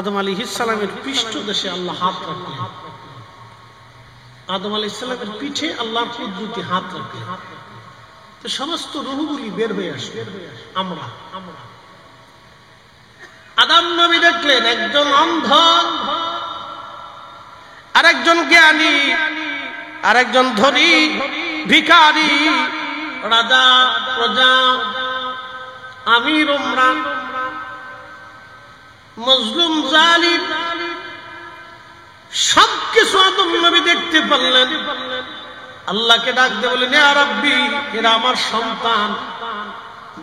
আদম আলাইহিস সালামের পৃষ্ঠদেশে আল্লাহ হাত রাখলেন। আদম আলাইহিস সালামের পিঠে আল্লাহর কুদরতি হাত রাখলেন। তো সমস্ত রূহগুলি বের হয়ে আসবে। আমরা আদম নবী দেখলেন একজন অন্ধ, আরেকজন জ্ঞানী, আরেকজন ধনী, ভিখারি, রাজা, প্রজা, আমির, উমরা, মজলুম, জালিম, সবকিছু আদম নবী দেখতে পারলেন। আল্লাহকে ডাক দিয়ে বলেন, ইয়া রাব্বি, এরা আমার সন্তান।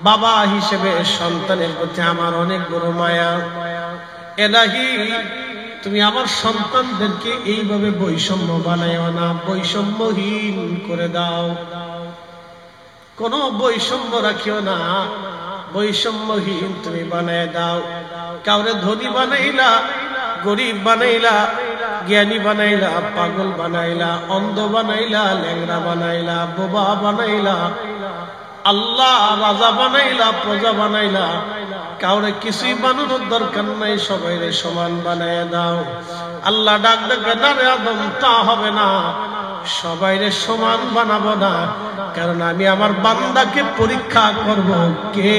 বাবা হিসেবে সন্তানের প্রতি আমার অনেক বড় মায়া। ইলাহি, তুমি আমার সন্তানদেরকে এইভাবে বৈষম্য বানাইও না, বৈষম্যহীন করে দাও, কোনো বৈষম্য রাখিও না, বৈষম্যহীন তুমি বানায় দাও। কাউরে ধনী বানাইলা, গরিব বানাইলা, জ্ঞানী বানাইলা, পাগল বানাইলা, অন্ধ বানাইলা, ল্যাংড়া বানাইলা, বোবা বানাইলা, আল্লাহ রাজা বানাইলা, প্রজা বানাইলা, কাউরে কিছুই বানানোর দরকার নাই, সবাইরে সমান বানায় দাও। আল্লাহ ডাক ডাকে, না রে আদম, তা হবে না, সবাইরে সমান বানাবো না, কারণ আমি আমার বান্দাকে পরীক্ষা করব কে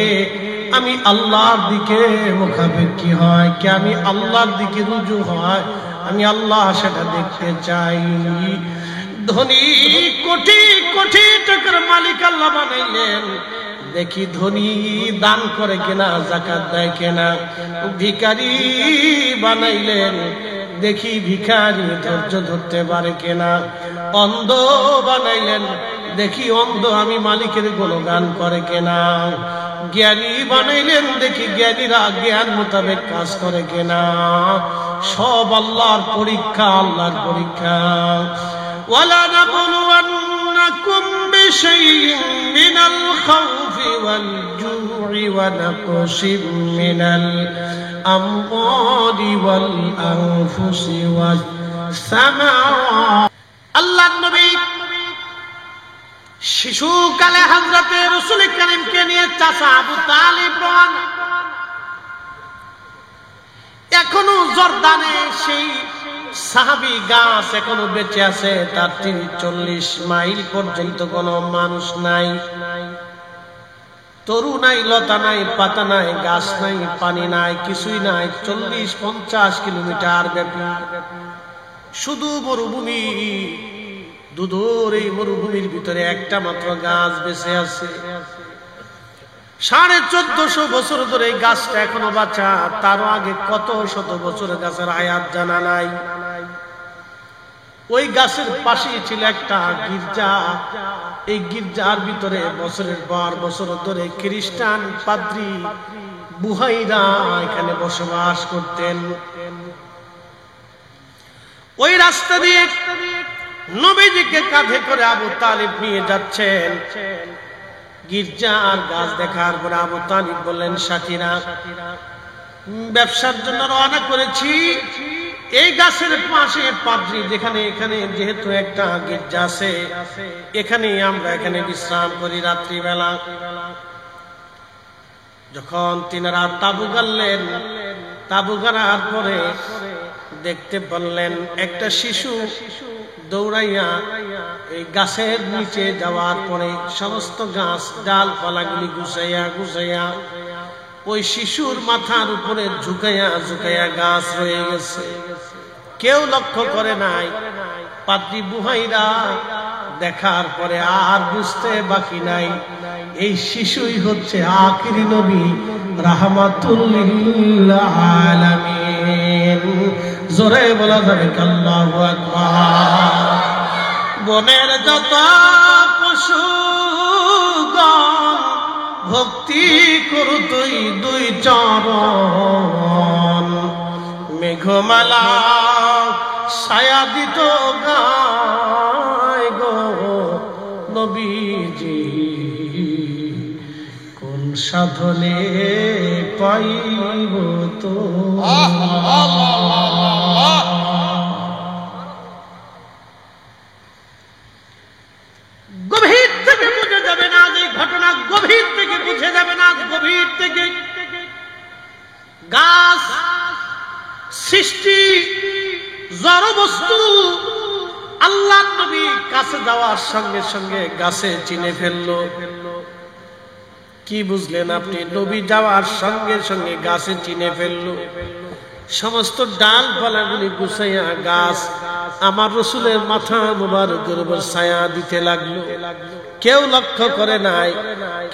আমি আল্লাহর দিকে মুখাপেক্ষী হয়, কে আমি আল্লাহর দিকে রুজু হয়, আমি আল্লাহ সেটা দেখতে চাই। ধনী কোটি কোটি টাকার মালিক আল্লাহ বানাইলেন, দেখি ধনী দান করে কিনা, যাকাত দেয় কিনা। ভিখারি বানাইলেন, দেখি ভিখারি ধৈর্য ধরতে পারে কিনা। অন্ধ বানাইলেন, দেখি অন্ধ আমি মালিকের গুণগান করে কিনা। জ্ঞানী বানাইলেন, দেখি জ্ঞানীরা জ্ঞান মোতাবেক কাজ করে কিনা। সব আল্লাহর পরীক্ষা, আল্লাহর পরীক্ষা। وَلَنَبْلُوَنَّكُمْ بِشَيْءٍ مِّنَ الْخَوْفِ وَالْجُوعِ وَنَقْصٍ مِّنَ الْأَمْوَالِ وَالْأَنفُسِ وَالثَّمَرَاتِ। আল্লাহর নবী শিশুকালে হযরতে রাসূল কারীমকে নিয়ে চাচা আবু তালিব রওনা। এখনো জর্দানে সেই সাহাবী গাছ এখনো বেঁচে আছে, তার 40 মাইল পর্যন্ত কোনো মানুষ নাই, তরু নাই, লতা নাই, পাতা নাই, গাছ নাই, পানি নাই, কিছুই নাই। 40-50 কিলোমিটার ব্যাপী শুধু মরুভূমি। দুধুর এই মরুভূমির ভিতরে একটা মাত্র গাছ বেঁচে আছে। 1450 বছর ধরে এই গাছটা এখনো বাঁচা। তারও আগে কত শত বছর গাছের আয়াত জানা নাই। ওই গাছের পাশেই ছিল একটা গির্জা। এই গির্জার ভিতরে বছরের পর বছর ধরে খ্রিস্টান পাদ্রী বুহাইরা এখানে বসবাস করতেন। ওই রাস্তা দিয়ে নবীজিকে কাঁধে করে আবু তালিব নিয়ে যাচ্ছেন। গির্জা আর গাছ দেখার পরে আবু তালিব বললেন, সাথীরা, ব্যবসার জন্য রওনা করেছি। এই গাছের পাশে পাদ্রী যেখানে, এখানে যেহেতু একটা গির্জা আছে, এখানে আমরা এখানে বিশ্রাম করি রাত্রিবেলা। যখন তিনারা তাবু গাড়লেন, তাবু গাড়ার পরে দেখতে পারলেন একটা শিশু দৌড়াইয়া এই গাছের নিচে যাওয়ার পরে সমস্ত গাছ ডালপালাগুলি গুছাইয়া গুছাইয়া ওই শিশুর মাথার উপরে ঝুঁকাইয়া ঝুঁকাইয়া গাছ রয়ে গেছে। কেউ লক্ষ্য করে নাই। পাদ্রী বুহাইরা দেখার পরে আর বুঝতে বাকি নাই, এই শিশুই হচ্ছে আখিরি নবী রাহমাতুল লিল আলামিন। জোরে বলা যাবে আল্লাহু আকবার। বনের যত পশুগণ ভক্তি করু তুই দুই চরণ, মেঘমালা ছায়া দিত গায় গো নবীজি, কোন সাধনে পাইব তো। গভীর থেকে বুঝে যাবে না এই ঘটনা, গভীর থেকে বুঝে যাবে না, গভীর থেকে গাছ সৃষ্টি জড় বস্তু আল্লাহর নবী কাছে যাওয়ার সঙ্গে সঙ্গে গাছে চিনে ফেললো। কি বুঝলেন আপনি? নবী যাওয়ার সঙ্গে সঙ্গে গাছে চিনে ফেললো। সমস্ত ডালপালাগুলি গুছাইয়া গাছ আমার রসুলের মাথা মুবারকের উপর ছায়া দিতে লাগলো। কেউ লক্ষ্য করে নাই,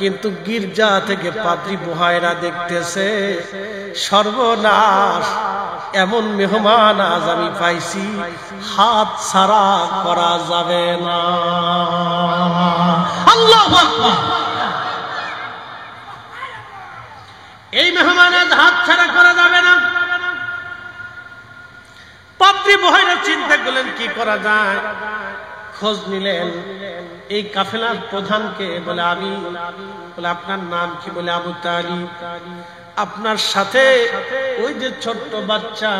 কিন্তু গির্জা থেকে পাদ্রী বুহাইরা দেখতেছে, সর্বনাশ, এমন মেহমান আজ আমি পাইছি, হাত ছাড়া করা যাবে না। আল্লাহু আকবার। এই মেহমান আজ হাত ছাড়া করা যাবে না। পাদ্রী বুহাইরা চিন্তা করলেন কি করা যায়। খোঁজ নিলেন এই কাফেলার প্রধানকে। বলে আমি। বলে আপনার নাম কি? বলে আবু তালিব। আপনার সাথে ওই যে ছোট্ট বাচ্চা,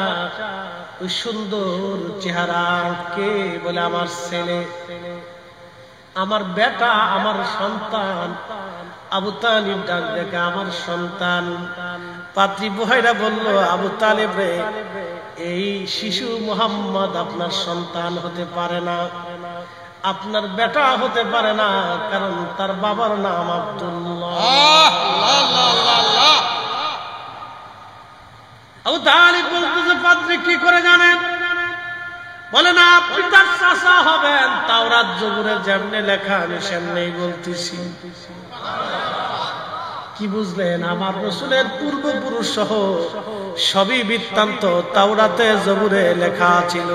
ওই সুন্দর চেহারা কে? বলে আমার ছেলে, আমার বেটা, আমার সন্তান। আবু তালিব ডাক দেখে আমার সন্তান। পাদ্রী বুহাইরা বলল, আবু তালিব রে, এই শিশু মুহাম্মদ আপনার সন্তান হতে পারে না, আপনার বেটা হতে পারে না, কারণ তার বাবার নাম আব্দুল্লাহ। আবু তালিব বলতেছে, পাদ্রী কি করে জানেন? বলে না, আপনি তার চাচা হবেন। তাওরাত জবুরে যেমনে লেখা আমি সেমনেই বলতেছি। কি বুঝলেন? আমার রসুলের পূর্বপুরুষ সহ সবই বৃত্তান্ত তাওরাতে জবুরে লেখা ছিল।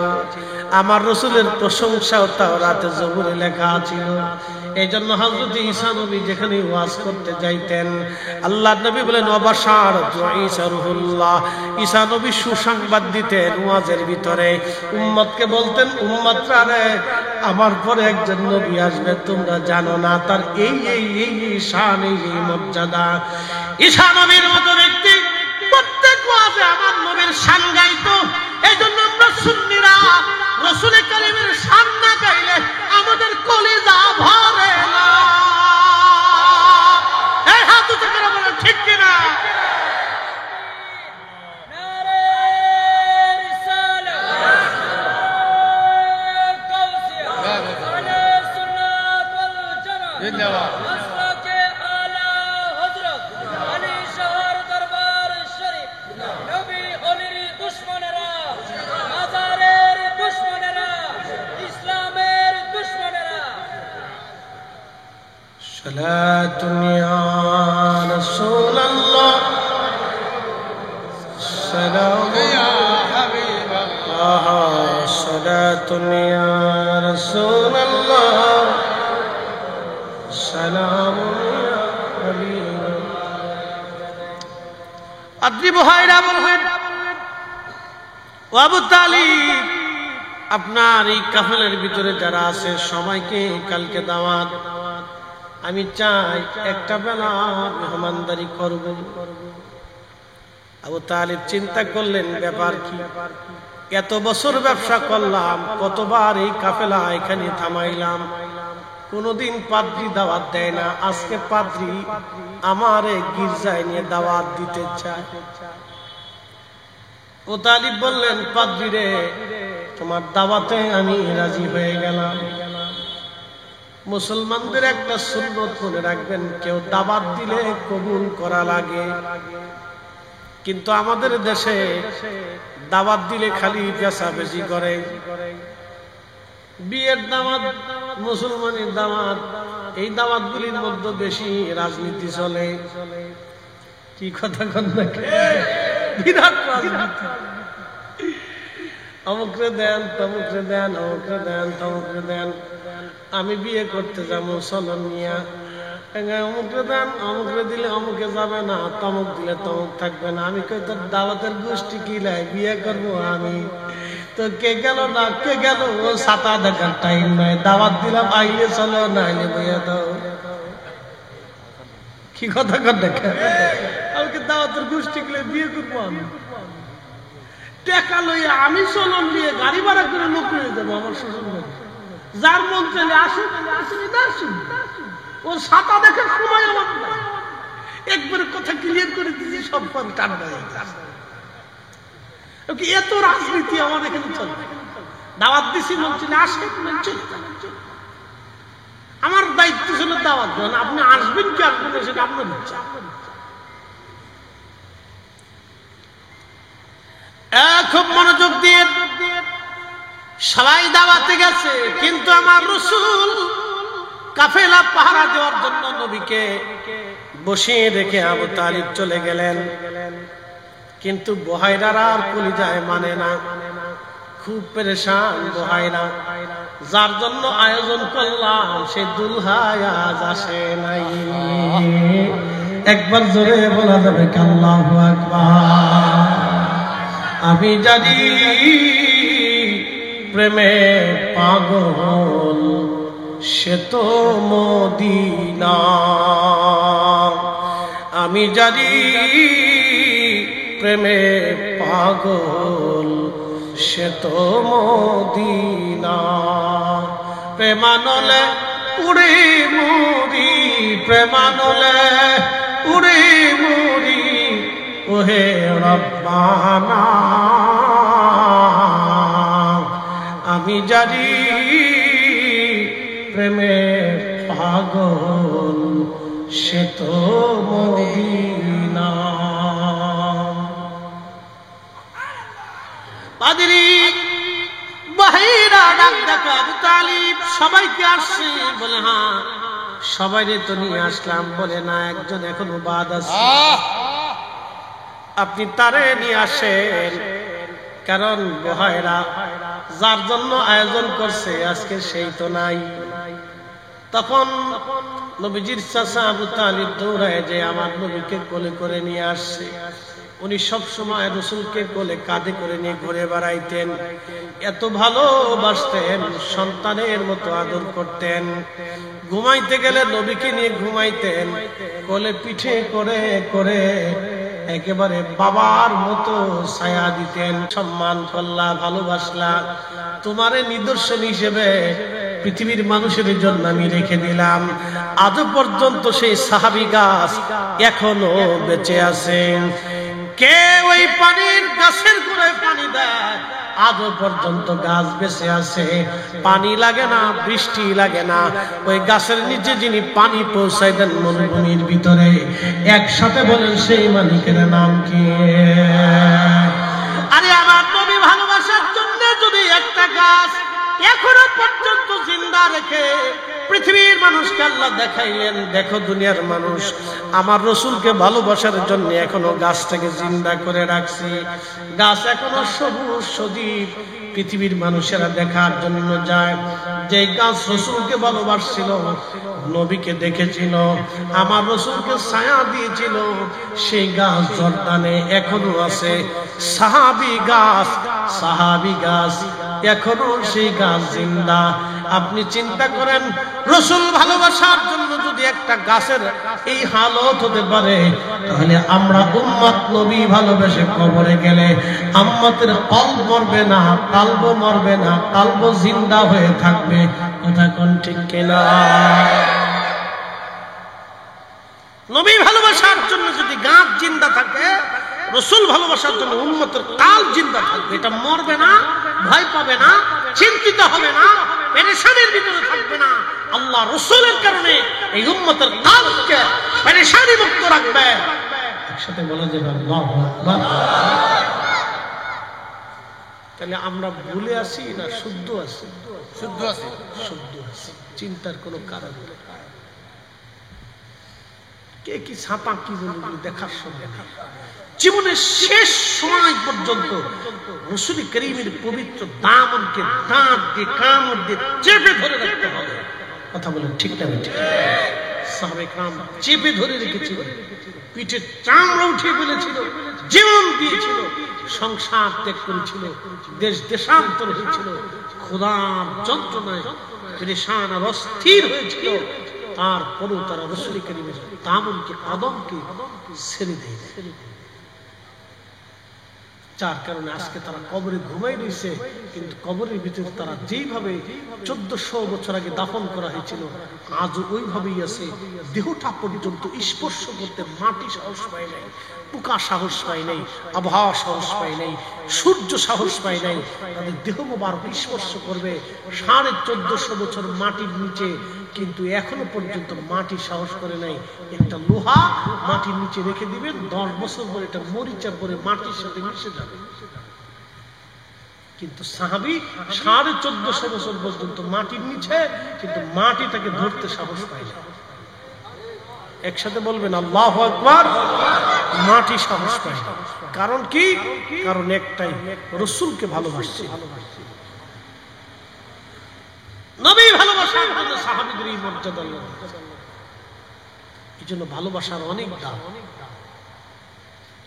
আমার রসুলের প্রশংসাও তাওরাতে জবুরে লেখা ছিল। এই জন্য হযরত ঈসা নবী যেখানে ওয়াজ করতে যাইতেন, আল্লাহ নবী বলেন ওয়াবাশারাতু ঈসা রুহুল্লাহ, ঈসা নবী সুসংবাদ দিতেন ওয়াজের ভিতরে। উম্মতকে বলতেন, উম্মতরা রে, আমার পরে একজন নবী আসবে, তোমরা জানো না, তার এই এই এই শান, এই মর্যাদা। ঈসা নবীর মতো ব্যক্তি প্রত্যেক ওয়াজে আমার নবীর শান গাইতো। এই জন্য আমরা সুন্নিরা রাসূল কারীমের শান না গাইলে আমাদের কলিজা ভরে না। এই হাত উঁচু করে বলেন ঠিক কিনা? صلاة يا رسول الله، سلام يا حبيب الله، صلاة يا رسول الله، سلام يا حبيب الله। পাদ্রী বুহাইরা বললেন, ও আবু তালিব, আপনার এই কাফেলার ভিতরে যারা আছে সবাইকে কালকে দাওয়াত। আমি চাই একটা বেলা মেহমানদারি করব। আবু তালিব চিন্তা করলেন, ব্যাপার কি? এত বছর ব্যবসা করলাম, কতবার এই কাফেলা এখানে থামাইলাম, কোনদিন পাদ্রী দাওয়াত দেয় না। আজকে পাদ্রী আমার গির্জায় নিয়ে দাওয়াত দিতে চায়। আবু তালিব বললেন, পাদ্রী রে, তোমার দাওয়াতে আমি রাজি হয়ে গেলাম। মুসলমানদের একটা সুন্নত মনে রাখবেন, কেউ দাওয়াত দিলে কবুল করা লাগে। কিন্তু আমাদের দেশে দাওয়াত দিলে খালি পেশাবেশি করে। বিয়ের দাওয়াত, মুসলমানের দাওয়াত, এই দাওয়াতগুলির মধ্যে বেশি রাজনীতি চলে। কি কথা কন না? বিরাট রাজনীতি। অমুকরে দেন, তমুকরে দেন, অমুকরে দেন, তমুকরে দেন। আমি বিয়ে করতে যাবো সনদ নিয়া, অমুকরে দেন, অমুকরে দিলে অমুকে যাবে না, তমুক দিলে তমুক থাকবে না। আমি কই, তোর দাওয়াতের গোষ্ঠী কি লাই, বিয়ে করবো আমি? তো কে গেল না কে গেল, ও ছাতা দেখার টাইম নাই। দাওয়াত দিলাম, আইলে চলো, না আইলে বইয়া দাও। কি কথা কর দেখা? আমাকে দাওয়াতের গোষ্ঠী গুলো বিয়ে করবো আমি? টাকা লইয়া আমি চলন নিয়ে গাড়ি ভাড়া করে লোক নিয়ে যাবো আমার শ্বশুর বাড়ি। যার মন চলে আসুন, আসুন, ও ছাতা দেখার সময় আমার নাই। একবারে কথা ক্লিয়ার করে দিচ্ছি, সব টান্ডা। এত রাজনীতি আমার এখানে চলবে। দাওয়াত দিছি মসজিদে, আসেন চলে যান। আমার দায়িত্ব ছিল দাওয়াত দেন, আপনি আসবেন কি আসবেন না সেটা আপনার ইচ্ছা। খুব মনোযোগ দিয়ে সবাই দাওয়াতে গেছে, কিন্তু আমার রাসূল কাফেলা পাহারা দেওয়ার জন্য নবীকে বসিয়ে রেখে আবু তালিব চলে গেলেন। কিন্তু বুহাইরারা আর কলিজায় মানে না, খুব পেরেশান বুহাইরা। যার জন্য আয়োজন করলাম সে দুলহায় আজ আসে নাই। একবার জোরে বলা যাবে আল্লাহু আকবার। আমি জানি প্রেমে পাগল সে তো মদিনা, আমি জানি প্রেমে পাগল সে তো মদিনা। প্রেমানলে উড়ে মুড়ি, প্রেমানলে উড়ে মুড়ি ওহে রব্বানা। আমি জানি প্রেমে পাগল সে তো মদিনা। পাদ্রী বাহিরা ডাক ডাকা আবু তালিব সবাইকে আসছে, বলে হ্যাঁ সবাইরে তো নিয়ে আসলাম। বলে না, একজন এখনো বাদ আছে, আপনি তারে নিয়ে আসেন। কারণ বুহাইরা যার জন্য আয়োজন করছে আজকে সেই তো নাই। তখন নবীজির চাচা আবু তালিব দৌড়ায় যে আমার নবীকে কোলে করে নিয়ে আসছে। উনি সব সময় রাসূলকে কোলে কাঁধে করে নিয়ে ঘুরে বেড়াইতেন, এত ভালোবাসতেন, সন্তানের মতো আদর করতেন। ঘুমাইতে গেলে নবীকে নিয়ে ঘুমাইতেন, কোলে পিঠে করে করে একেবারে বাবার মতো ছায়া দিতেন। সম্মান করলা, ভালোবাসলা, তোমারে নিদর্শন হিসেবে পৃথিবীর মানুষের জন্য আমি রেখে দিলাম। আজও পর্যন্ত সেই সাহাবী গাছ এখনো বেঁচে আছেন। কে ওই পানির গাছের গোড়ায় পানি দেয়, আজও পর্যন্ত গাছ বেঁচে আছে। পানি লাগে না, বৃষ্টি লাগে না, ওই গাছের নিচে যিনি পানি পৌঁছাই দেন মরুভূমির ভিতরে, একসাথে বলেন সেই মালিকের নাম কি? আরে আমার নবী ভালোবাসার জন্য যদি একটা গাছ এখনো পর্যন্ত জিন্দা রেখে পৃথিবীর মানুষকে আল্লাহ দেখাইলেন, দেখো দুনিয়ার মানুষ আমার রাসূলকে ভালোবাসার জন্য এখনো গাছটাকে জিন্দা করে রাখছি। গাছ এখনো সবুজ সজীব, পৃথিবীর মানুষেরা দেখার জন্য যায়। যে গাছ রাসূলকে ভালোবাসছিল, নবীকে দেখেছিল, আমার রাসূলকে ছায়া দিয়েছিল, সেই গাছ জর্দানে এখনো আছে। সাহাবী গাছ এখনো সেই গাছ জিন্দা। আপনি চিন্তা করেন, রাসূল ভালোবাসার জন্য যদি একটা গাছের এই হালত হতে পারে, তাহলে আমরা উম্মত নবী ভালোবেসে কবরে গেলে উম্মতের কলব মরবে না, কালব মরবে না, কালব জিন্দা হয়ে থাকবে। কথা কোন ঠিক কিনা? নবী ভালোবাসার জন্য যদি গাছ জিন্দা থাকে, রাসূল ভালোবাসার জন্য উম্মতের কাল জিন্দা থাকবে। এটা মরবে না, ভয় পাবে না, চিন্তিত হবে না, পেরেশানির ভিতরে থাকবে না। আল্লাহ রাসূলের কারণে এই উম্মতের কালকে পেরেশানি মুক্ত রাখবে। একসাথে বলা যাবে আল্লাহু আকবার। তাহলে আমরা ভুলে আসি না শুদ্ধ আছি? শুদ্ধ আছি, শুদ্ধ আছি, চিন্তার কোনো কারণ নেই। কে কি ছাপা কি দেখার সময় নেই। জীবনের শেষ সময় পর্যন্ত রাসূল করিমের পবিত্র দামনকে দাঁত দিয়ে কামড় দিয়ে চেপে ধরে রাখতে হবে। কথা বলেন ঠিক না? ঠিক। সাহাবে کرام চেপে ধরে রেখেছিল, পিঠে চামড়া উঠে ফেলেছিল, জীবন দিয়েছিল, সংসার ত্যাগ করেছিল, দেশ দেশান্তর হয়েছিল, খোদার যন্ত্রণায় পেরেশান আর অস্থির হয়েছিল। তারপরেও তারা রাসূল করিমের দামনকে কদমকে ছেড়ে দেয়। যার কারণে আজকে তারা কবরে ঘুমাই রয়েছে, কিন্তু কবরের ভিতরে তারা যেইভাবে 1400 বছর আগে দাফন করা হয়েছিল আজও ওইভাবেই আছে। দেহটা পর্যন্ত স্পর্শ করতে মাটি সাহস পায় নাই, পোকা সাহস পায় নাই, আবহাওয়া সাহস পায় নাই। সূর্য সাহস পায় নাই তাদের দেহ মোবারক স্পর্শ করবে 1450 বছর মাটির নিচে, কিন্তু এখনো পর্যন্ত মাটি সাহস করে নাই। একটা লোহা মাটির নিচে রেখে দিবেন, 10 বছর পরে এটা মরিচা পরে মাটির সাথে মিশে যাবে। কিন্তু সাহাবী 1450 বছর পর্যন্ত মাটির নিচে, কিন্তু মাটি তাকে ধরতে সাহস পায় না। একসাথে বলবেন আল্লাহু আকবার। মাটি সাহস পায় না। কারণ কি? কারণ একটাই, রাসূলকে ভালোবাসছে। নবী ভালোবাসার জন্য সাহাবীদের এই মর্যাদা। এই জন্য ভালোবাসার অনেক দাম।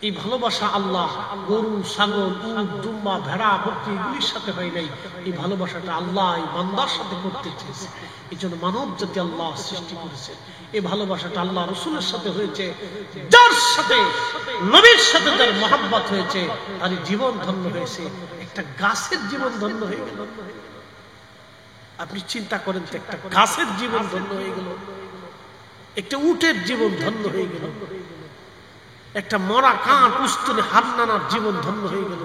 এই ভালোবাসা আল্লাহ গরু, ছাগল, উট, দুম্বা, ভেড়া, বকরি এগুলির সাথে হয় নাই। এই ভালোবাসাটা আল্লাহ এই বান্দার সাথে করতে চেয়েছে। এই জন্য মানব জাতি আল্লাহ সৃষ্টি করেছে। এই ভালোবাসাটা আল্লাহ রসুলের সাথে হয়েছে। যার সাথে নবীর সাথে যার মহব্বত হয়েছে তার জীবন ধন্য হয়েছে। একটা গাছের জীবন ধন্য হয়ে গেল। আপনি চিন্তা করেন তো, একটা গাছের জীবন ধন্য হয়ে গেল, একটা উটের জীবন ধন্য হয়ে গেল, একটা মরা কাঠ উস্তুনে হাত নানার জীবন ধন্য হয়ে গেল,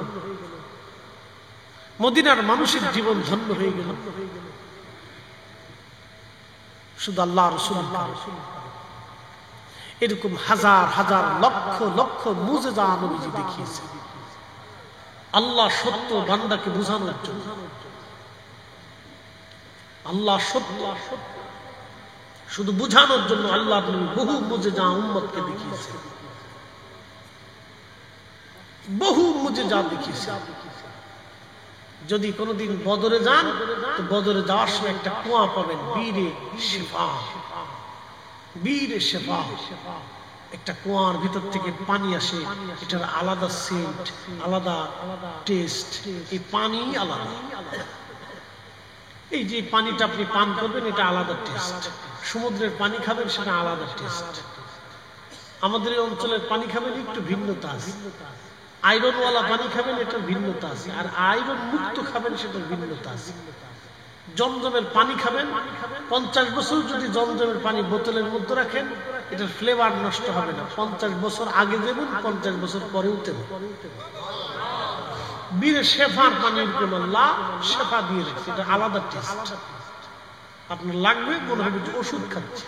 মদিনার মানুষের জীবন ধন্য হয়ে গেল। শুধু আল্লাহ রাসূল এরকম হাজার হাজার লক্ষ লক্ষ মুজিজা নবীজি দেখিয়েছে আল্লাহ সত্য বান্দাকে বোঝানোর জন্য। আল্লাহ সত্য শুধু বোঝানোর জন্য আল্লাহ নবী বহু মুজিজা উম্মতকে দেখিয়েছে, বহু মুজিজা দেখিয়েছে। যদি কোনোদিন বদরে যান তো বদরে যাওয়ার সময় একটা কুয়া পাবেন, বীরে শিফা, বীরে শিফা। একটা কুয়ার ভিতর থেকে পানি আসে, এটার আলাদা সেন্ট, আলাদা টেস্ট। এই পানি আলাদা। এই যে পানিটা আপনি পান করবেন এটা আলাদা টেস্ট। সমুদ্রের পানি খাবেন সেটা আলাদা টেস্ট। আমাদের এই অঞ্চলের পানি খাবেন একটু ভিন্নতা আছে। আয়রনওয়ালা পানি খাবেন এটার ভিন্নতা আছে, আর আয়রন মুক্ত খাবেন সেটার ভিন্নতা আছে। জমজমের পানি খাবেন, 50 বছর যদি জমজমের পানি বোতলের মধ্যে রাখেন এটার ফ্লেভার নষ্ট হবে না। 50 বছর আগে দেবেন, 50 বছর পরেও দেবেন। বীরে শেফার পানির আল্লাহ শেফা দিয়ে রেখেছে, এটা আলাদা টেস্ট। আপনার লাগবে মনে হবে যে ওষুধ খাচ্ছে।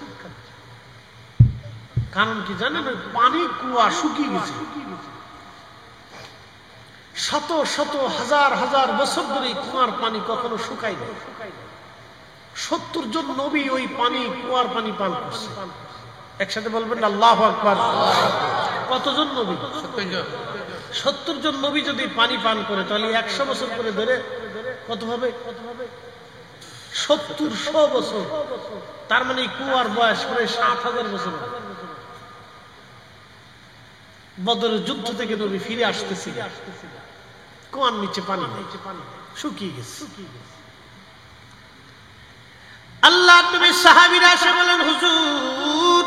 কারণ কি জানেন? ওই পানি কুয়া শুকিয়ে গেছে। শত শত হাজার হাজার বছর ধরে কুয়ার পানি কখনো শুকায় না। 70 জন নবী ওই পানি, কুয়ার পানি পান করছে। একসাথে বলবেন আল্লাহু আকবার। কতজন নবী? 70 জন নবী যদি পানি পান করে তাহলে 100 বছর করে ধরে কত হবে? 70 বছর। তার মানে কুয়ার বয়স প্রায় 7000 বছর। বদরের যুদ্ধ থেকে নবী ফিরে আসতেছিল, কুয়ার নিচে পানি শুকিয়ে গেছে। আল্লাহ নবী সাহাবীরা এসে বলেন, হুজুর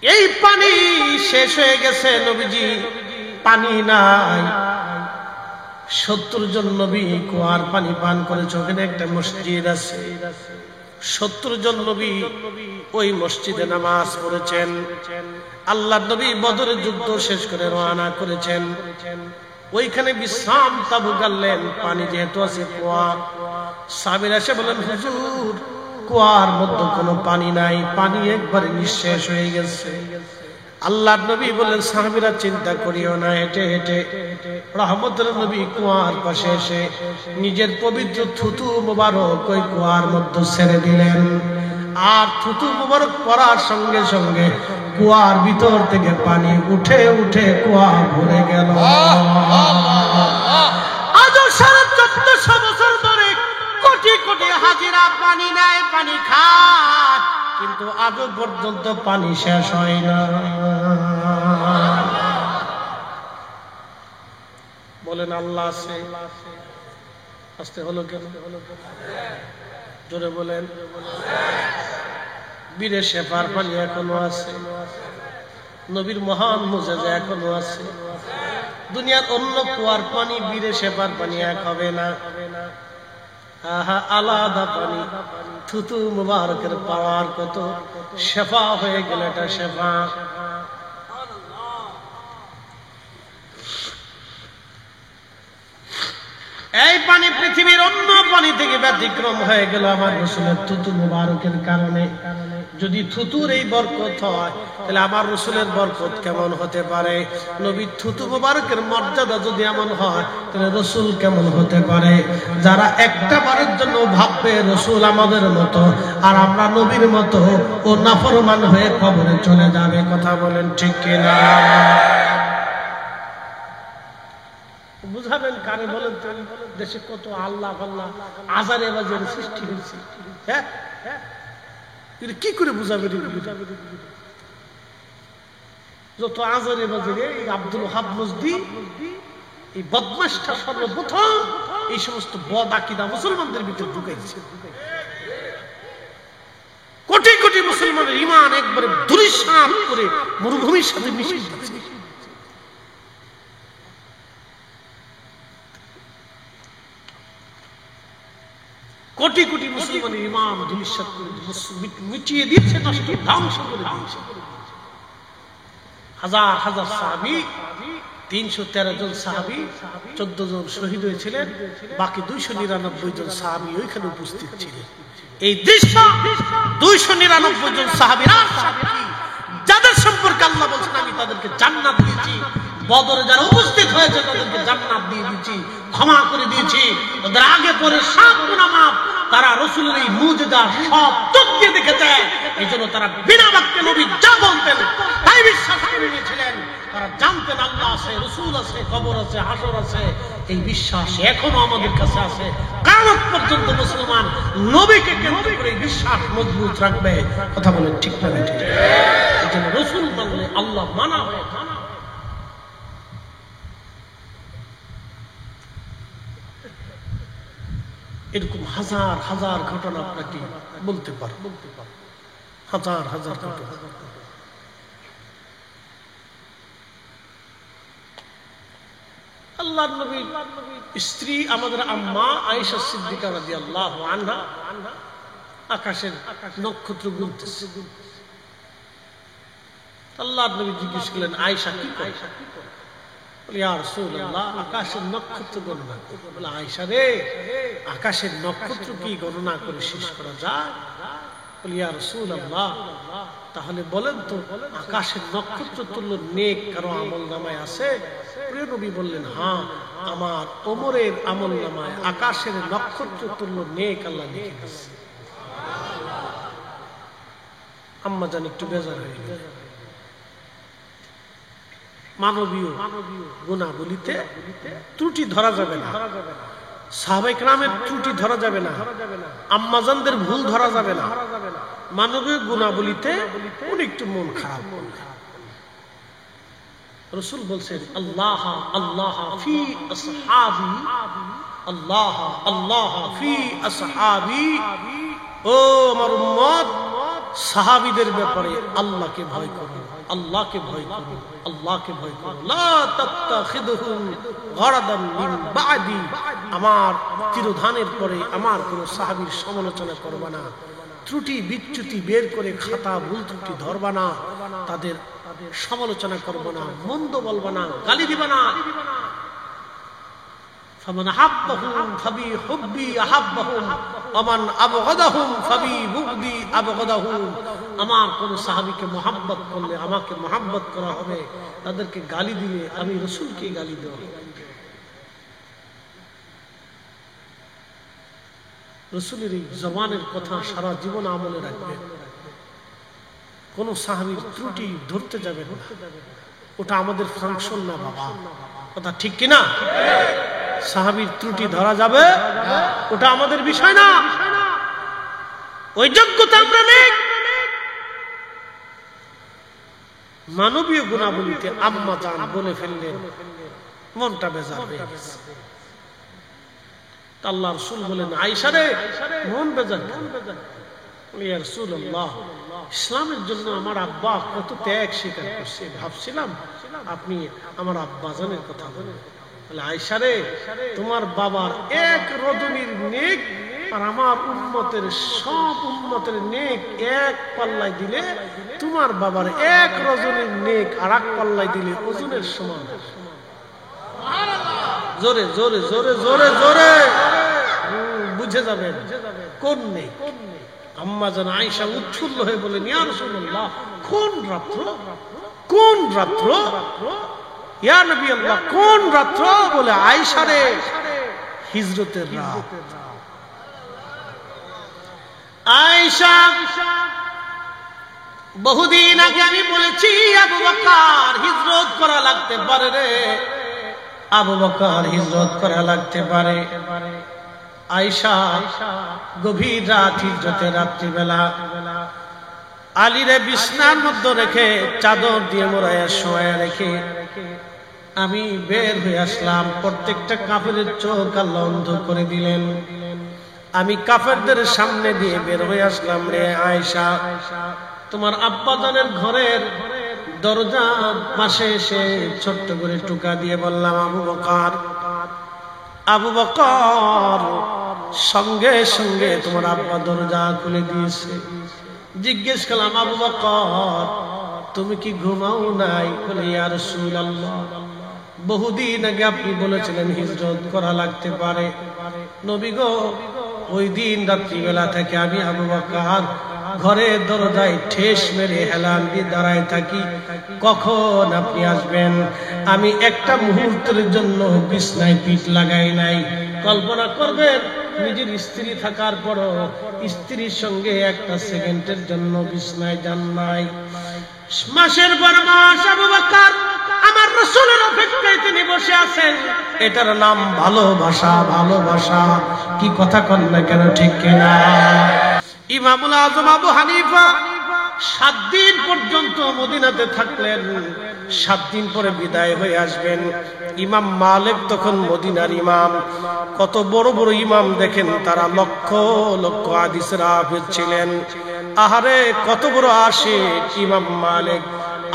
এই পানি শেষ হয়ে গেছে নবীজি, পানি নাই। 70 জন নবী কুয়ার পানি পান করেছে। ওখানে একটা মসজিদ আছে, 70 জন নবী ওই মসজিদে নামাজ পড়েছেন। আল্লাহ নবী বদরের যুদ্ধ শেষ করে রওনা করেছেন। ওইখানে বিশ্রাম তাবু গাড়লেন। পানি যেহেতু আছে কুয়া, সাহাবীরা এসে বলেন, হুজুর কুয়ার মধ্যে কোনো পানি নাই, পানি একবারে নিঃশেষ হয়ে গেছে। আল্লাহর নবী বললেন, সাহাবীরা চিন্তা করিও না। হেঁটে হেঁটে রহমতের নবী কুয়ার পাশে এসে নিজের পবিত্র থুতু মোবারক ওই কুয়ার মধ্যে ছেড়ে দিলেন। আর থুতু মোবারক পড়ার সঙ্গে সঙ্গে কুয়ার ভিতর থেকে পানি উঠে উঠে কুয়া ভরে গেল। আজ 1450 বছর ধরে কোটি কোটি হাজিরা পানি নাই, পানি খায়, কিন্তু আজও পর্যন্ত পানি শেষ হয় না। বলেন আল্লাহ আছে। আসতে হলো কেন? জোরে বলেন। বীরে শেফার পানি এখনো আছে, নবীর মহান মুজিজা এখনো আছে। দুনিয়ার অন্য কুয়ার পানি বীরে শেফার পানি এক হবে না। আহা আলাদা পানি। থুতু মুবারকের পাওয়ার কত শেফা হয়ে গেল, এটা শেফা। এই পানি পৃথিবীর অন্য পানি থেকে ব্যতিক্রম হয়ে গেল আমার রাসূলের থুতু মুবারকের কারণে। যদি থুতুর এই বরকত হয় তাহলে আমার রাসূলের বরকত কেমন হতে পারে? নবীর থুতু মুবারকের মর্যাদা যদি এমন হয় তাহলে রাসূল কেমন হতে পারে? যারা একটা বারের জন্য ভাববে রাসূল আমাদের মতো আর আমরা নবীর মতো, ও নাফরমান হয়ে কবরে চলে যাবে। কথা বলেন ঠিক কিনা? বুঝাবেন কারে বলেন তো? দেশে কত আল্লাহ আল্লাহ আজারে বাজারে সৃষ্টি হয়েছে, হ্যাঁ কি করে বুঝাবে? যত আজারে বাজারে এই আব্দুল ওহাব নজদি এই বদমাশটা সর্বপ্রথম এই সমস্ত বদ আকীদা মুসলমানদের ভিতরে ঢুকাইছে। কোটি কোটি মুসলমানের ঈমান একবারে ধূলিসাৎ করে মরুভূমির সাথে মিশিয়ে দিয়েছে। কোটি কোটি মুসলমানের ঈমান ধূলিসাৎ করে মিটিয়ে দিয়েছে, নষ্ট ধ্বংস করে দিয়েছে। হাজার হাজার সাহাবী, 313 জন সাহাবী, 14 জন শহীদ হয়েছিলেন, বাকি 299 জন সাহাবী ওইখানে উপস্থিত ছিলেন। এই দৃশ্য 299 জন সাহাবীরা যাদের সম্পর্কে আল্লাহ বলছেন আমি তাদেরকে জান্নাত দিয়েছি, বদরে যারা উপস্থিত হয়েছে তাদেরকে জান্নাত দিয়ে দিয়েছি, ক্ষমা করে দিয়েছি, তাদের আগে পরে সব গুনাহ মাফ। তারা রাসূলের এই মুজিজা সব চোখ দিয়ে দেখেছে, এই জন্য তারা বিনা বাক্যে নবী যা বলতেন তাই বিশ্বাস করে নিয়েছিলেন। তারা জানতেন আল্লাহ আছে, রাসূল আছে, কবর আছে, হাসর আছে। এই বিশ্বাস এখনো আমাদের কাছে আছে। কিয়ামত পর্যন্ত মুসলমান নবীকে কেন্দ্র করে বিশ্বাস মজবুত রাখবে। কথা বলেন ঠিক না ঠিক? এই জন্য রাসূল মানলে আল্লাহ মানা হয়। এরকম হাজার হাজার ঘটনা আপনাকে বলতে পারো, হাজার হাজার ঘটনা। আল্লাহর নবীর স্ত্রী আমাদের আম্মা আয়েশা সিদ্দিকা রাদিয়াল্লাহু আনহা আকাশের নক্ষত্র গুনতেছে। আল্লাহর নবী জিজ্ঞেস করলেন, আয়েশা কি করে? বলে, ইয়া রাসূলুল্লাহ, আকাশের নক্ষত্র গণনা করে। বলে, আয়েশা রে, আকাশের নক্ষত্র কি গণনা করে শেষ করা যায়? বলে, ইয়া রাসূলুল্লাহ, তাহলে বলেন তো আকাশের নক্ষত্র তুল্য নেক কারো আমলনামায় আছে? প্রিয় নবী বললেন, হ্যাঁ, আমার ওমরের আমলনামায় আকাশের নক্ষত্র তুল্য নেক আল্লাহ লিখে দিয়েছে। আম্মা জান একটু বেজার হয়ে গেল। মানবীয় গুণাবলীতে ত্রুটি ধরা যাবে না, সাহাবায়ে কেরামের ত্রুটি ধরা যাবে না, আম্মাজানদের ভুল ধরা যাবে না। মানবীয় গুণাবলীতে একটু মন খারাপ করবে। রাসূল বলছেন, আল্লাহ আল্লাহ ফি আসহাবি, আল্লাহ আল্লাহ ফি আসহাবি। ও আমার উম্মত, সাহাবীদের ব্যাপারে আল্লাহকে ভয় করো, আল্লাহকে ভয় করো, আল্লাহকে ভয় করো। লা তাত্তাখিদুহুম গরাদাম মিন বাদি। আমার তিরোধানের পরে আমার কোন সাহাবীর সমালোচনা করবা না, ত্রুটি বিচ্যুতি বের করে খাতা ভুল ত্রুটি ধরবা না, তাদের সমালোচনা করবা না, মন্দ বলবা না, গালি দিবা না। ফামান আহাব্বাহুম ফাবি হুব্বি আহাব্বাহুম ওয়ামান আবগাদাহুম ফাবি বুগদি আবগাদাহুম। আমার কোন সাহাবীকে মুহাব্বত করলে আমাকে মুহাব্বত করা হবে, তাদেরকে গালি দিলে আমি রাসূলকে গালি দেব। রাসূলের এই জবানের কথা সারা জীবন আমলে রাখবেন। কোন সাহাবীর ত্রুটি ধরতে যাবেন না, ওটা আমাদের ফাংশন না বাবা। কথা ঠিক কিনা? সাহাবীর ত্রুটি ধরা যাবে, ওটা আমাদের বিষয় না, ওই যোগ্যতা আমরা নেই। মানবীয় গুণাবলীতে আম্মা জান বলে ফেললেন, মনটা বেজার হয়ে গেছে। আল্লাহ রাসূল বলেন, আয়েশা রে, মন বেজার কেন? ইয়া রাসূলুল্লাহ, ইসলামের জন্য আমার আব্বা কত ত্যাগ স্বীকার করছে, ভাবছিলাম আপনি আমার আব্বা জানের কথা বলেন। বলে, আয়েশা রে, তোমার বাবার এক রজনীর নেক আর আমার উম্মতের সব উম্মতের নেক এক পাল্লায় দিলে তোমার বাবার এক রজনীর নেক আর এক পাল্লায় দিলে ওজনের সমান। সুবহানাল্লাহ। জোরে জোরে জোরে জোরে জোরে বুঝে যাবেন কোন নেই। আম্মা জান আয়েশা উৎফুল্ল হয়ে বলেন, ইয়া রাসূলুল্লাহ, কোন রাত্র, কোন রাত্র, ইয়া নবী আল্লাহ, কোন রাত্র? বলে, আয়েশা রে, হিজরতের রাত। আয়েশা, বহুদিন আগে আমি বলেছি আবু বকর হিজরত করা লাগতে পারে রে, আবু বকর হিজরত করা লাগতে পারে। আয়েশা গভীর রাত হিজরতের রাত্রিবেলা আলীরে বিছনার মধ্যে রেখে চাদর দিয়ে মোড়াইয়া শোয়া রেখে আমি বের হয়ে আসলাম। প্রত্যেকটা কাফেরের চোখ আল্লাহ অন্ধ করে দিলেন। আমি কাফেরদের সামনে দিয়ে বের হয়ে আসলাম। রে আয়েশা, তোমার আব্বাজানের ঘরের দরজা পাশে এসে ছোট্ট করে টুকা দিয়ে বললাম, আবু বকর, আবু বকর। সঙ্গে সঙ্গে তোমার আব্বা দরজা খুলে দিয়েছে। জিজ্ঞেস করলাম, আবু বকর, তুমি কি ঘুমাও নাই? বলে, ইয়া রাসূলুল্লাহ, বহুদিন আগে আপনি বলেছিলেন হিজরত করা লাগতে পারে। নবী গো, ওই দিন রাত্রিবেলা থেকে আমি আবু বকর ঘরের দরজায় ঠেস মেরে হেলান দিয়ে দাঁড়ায় থাকি, কখন আপনি আসবেন। আমি একটা মুহূর্তের জন্য বিছনায় পিঠ লাগাই নাই। কল্পনা করবেন, নিজের স্ত্রী থাকার পরও স্ত্রীর সঙ্গে একটা সেকেন্ডের জন্য বিছনায় যান নাই। মাসের পর মাস আবু বকর আমার রাসূলের অপেক্ষায় তিনি বসে আছেন। এটার নাম ভালোবাসা। ভালোবাসা কি কথা কন না কেন, ঠিক কিনা? ইমামুল আজম আবু হানিফা 7 দিন পর্যন্ত মদিনাতে থাকলেন, 7 দিন পরে বিদায় হয়ে আসবেন। ইমাম মালিক তখন মদিনার ইমাম। কত বড় বড় ইমাম দেখেন, তারা লক্ষ লক্ষ হাদিসের হাফেজ ছিলেন। আহারে, কত বড় আশিক ইমাম মালিক।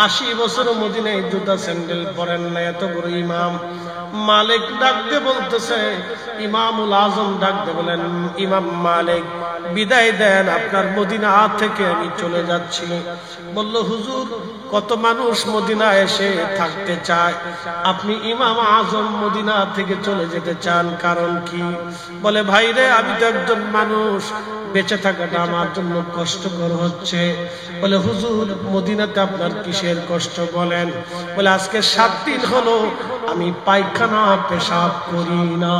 80 বছর মদিনায় জুতা স্যান্ডেল পরেন না, এত বড় ইমাম। মালিক ডাকতে বলতেছে, ইমামুল আজম ডাকতে বলেন, ইমাম মালিক বিদায় দেন, আপনার মদিনা থেকে আমি চলে যাচ্ছি। বলল, হুজুর, কত মানুষ মদিনা এসে থাকতে চায়, আপনি ইমাম আজম মদিনা থেকে চলে যেতে চান, কারণ কি? বলে, ভাইরে, আমি তো একজন মানুষ, বেঁচে থাকাটা আমার জন্য কষ্টকর হচ্ছে। বলে, হুজুর, মদিনাতে আপনার কিসের কষ্ট বলেন? বলে, আজকে 7 দিন হলো আমি পায়খানা পেশাব করি না।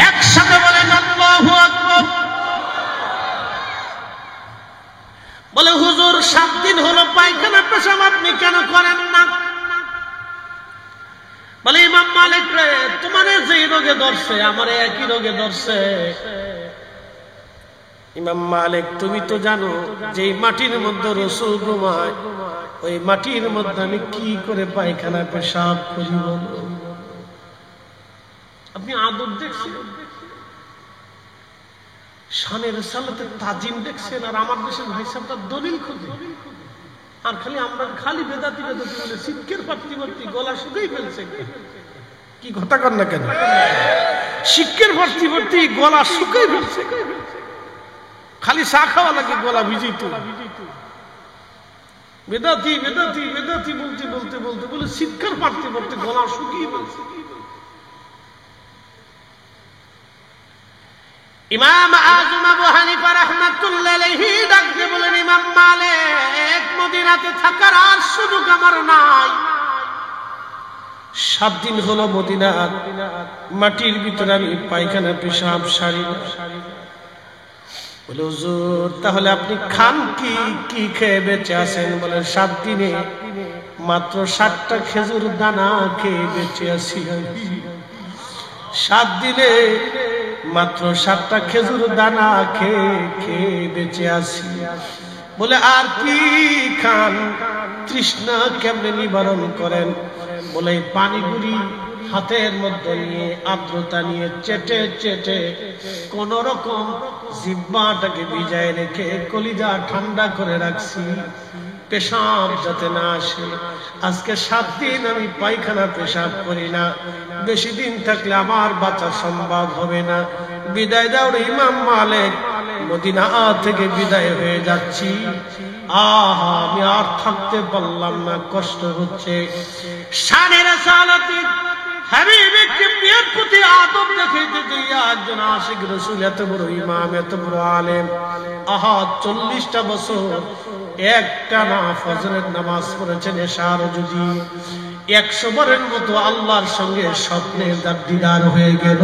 একসাথে বলেন আল্লাহু আকবার। বলে, হুজুর, 7 দিন হলো পায়খানা পেশাব আপনি কেন করেন না? বলে, ইমাম মালিক রে, তোমার যে রোগে ধরছে আমার একই রোগে ধরছে। ইমাম মালিক, তুমি তো জানো যে মাটির মধ্যে রাসূল ঘুমায়, ওই মাটির মধ্যে আমি কি করে পায়খানা পেশাব করি? আপনি আদব দেখছেন, শানের সালাতে তাজিম দেখছেন, আর আমার দেশের ভাই সাহেব তার দলিল খুঁজে। আর খালি আমরা খালি বেদাতি বেদাতি বলে শিক্ষের প্রার্থী ভর্তি গলা শুকিয়ে ফেলছে। কি কথা কর না কেন? শিক্ষের প্রার্থী ভর্তি গলা শুকিয়ে ফেলছে, খালি চা খাওয়া লাগে গলা ভিজিত। বেদাতি বেদাতি বেদাতি বলতে বলতে বলতে বলে শিক্ষার প্রার্থী ভর্তি গলা শুকিয়ে ফেলছে। ইমাম আজম আবু হানিফা রাহমাতুল্লাহ আলাইহি ডাকতে বলেন, ইমাম মালিক, মদিনাতে থাকার আর সুযোগ আমার নাই। 7 দিন হলো মদিনার মাটির ভিতরে আমি পায়খানা পেশাব সারি। বলে, হুজুর, তাহলে আপনি খান কি, কি খেয়ে বেঁচে আছেন? বলে, 7 দিনে মাত্র 7টা খেজুর দানা খেয়ে বেঁচে আছি। 7 দিনে মাত্র 7টা খেজুর দানা খেয়ে খেয়ে বেঁচে আছি। বলে, আর কি খান? তৃষ্ণা কেমনে নিবারণ করেন? বলে, পানিগুড়ি হাতের মধ্যে নিয়ে আর্দ্রতা নিয়ে চেটে চেটে কোন রকম জিহ্বাটাকে ভিজায় রেখে কলিজা ঠান্ডা করে রাখছি, পেশাব যাতে না আসে। আজকে 7 দিন আমি পায়খানা পেশাব করি না, বেশি দিন থাকলে আমার বাঁচা সম্ভব হবে না। বিদায় দাও রে ইমাম মালিক, মদিনা থেকে বিদায় হয়ে যাচ্ছি। আহা আমি আর থাকতে পারলাম না, কষ্ট হচ্ছে। শানে রাসালাতি হাবিবে কিবরিয়ার প্রতি আদব দেখাইতে দিয়া একজন আশিক রাসূল, এত বড় ইমাম, এত বড় আলেম, আহা 40টা বছর একটানা ফজরের নামাজ পড়েছেন। এশার যদি 100 বারের মতো আল্লাহর সঙ্গে স্বপ্নে তার দিদার হয়ে গেল,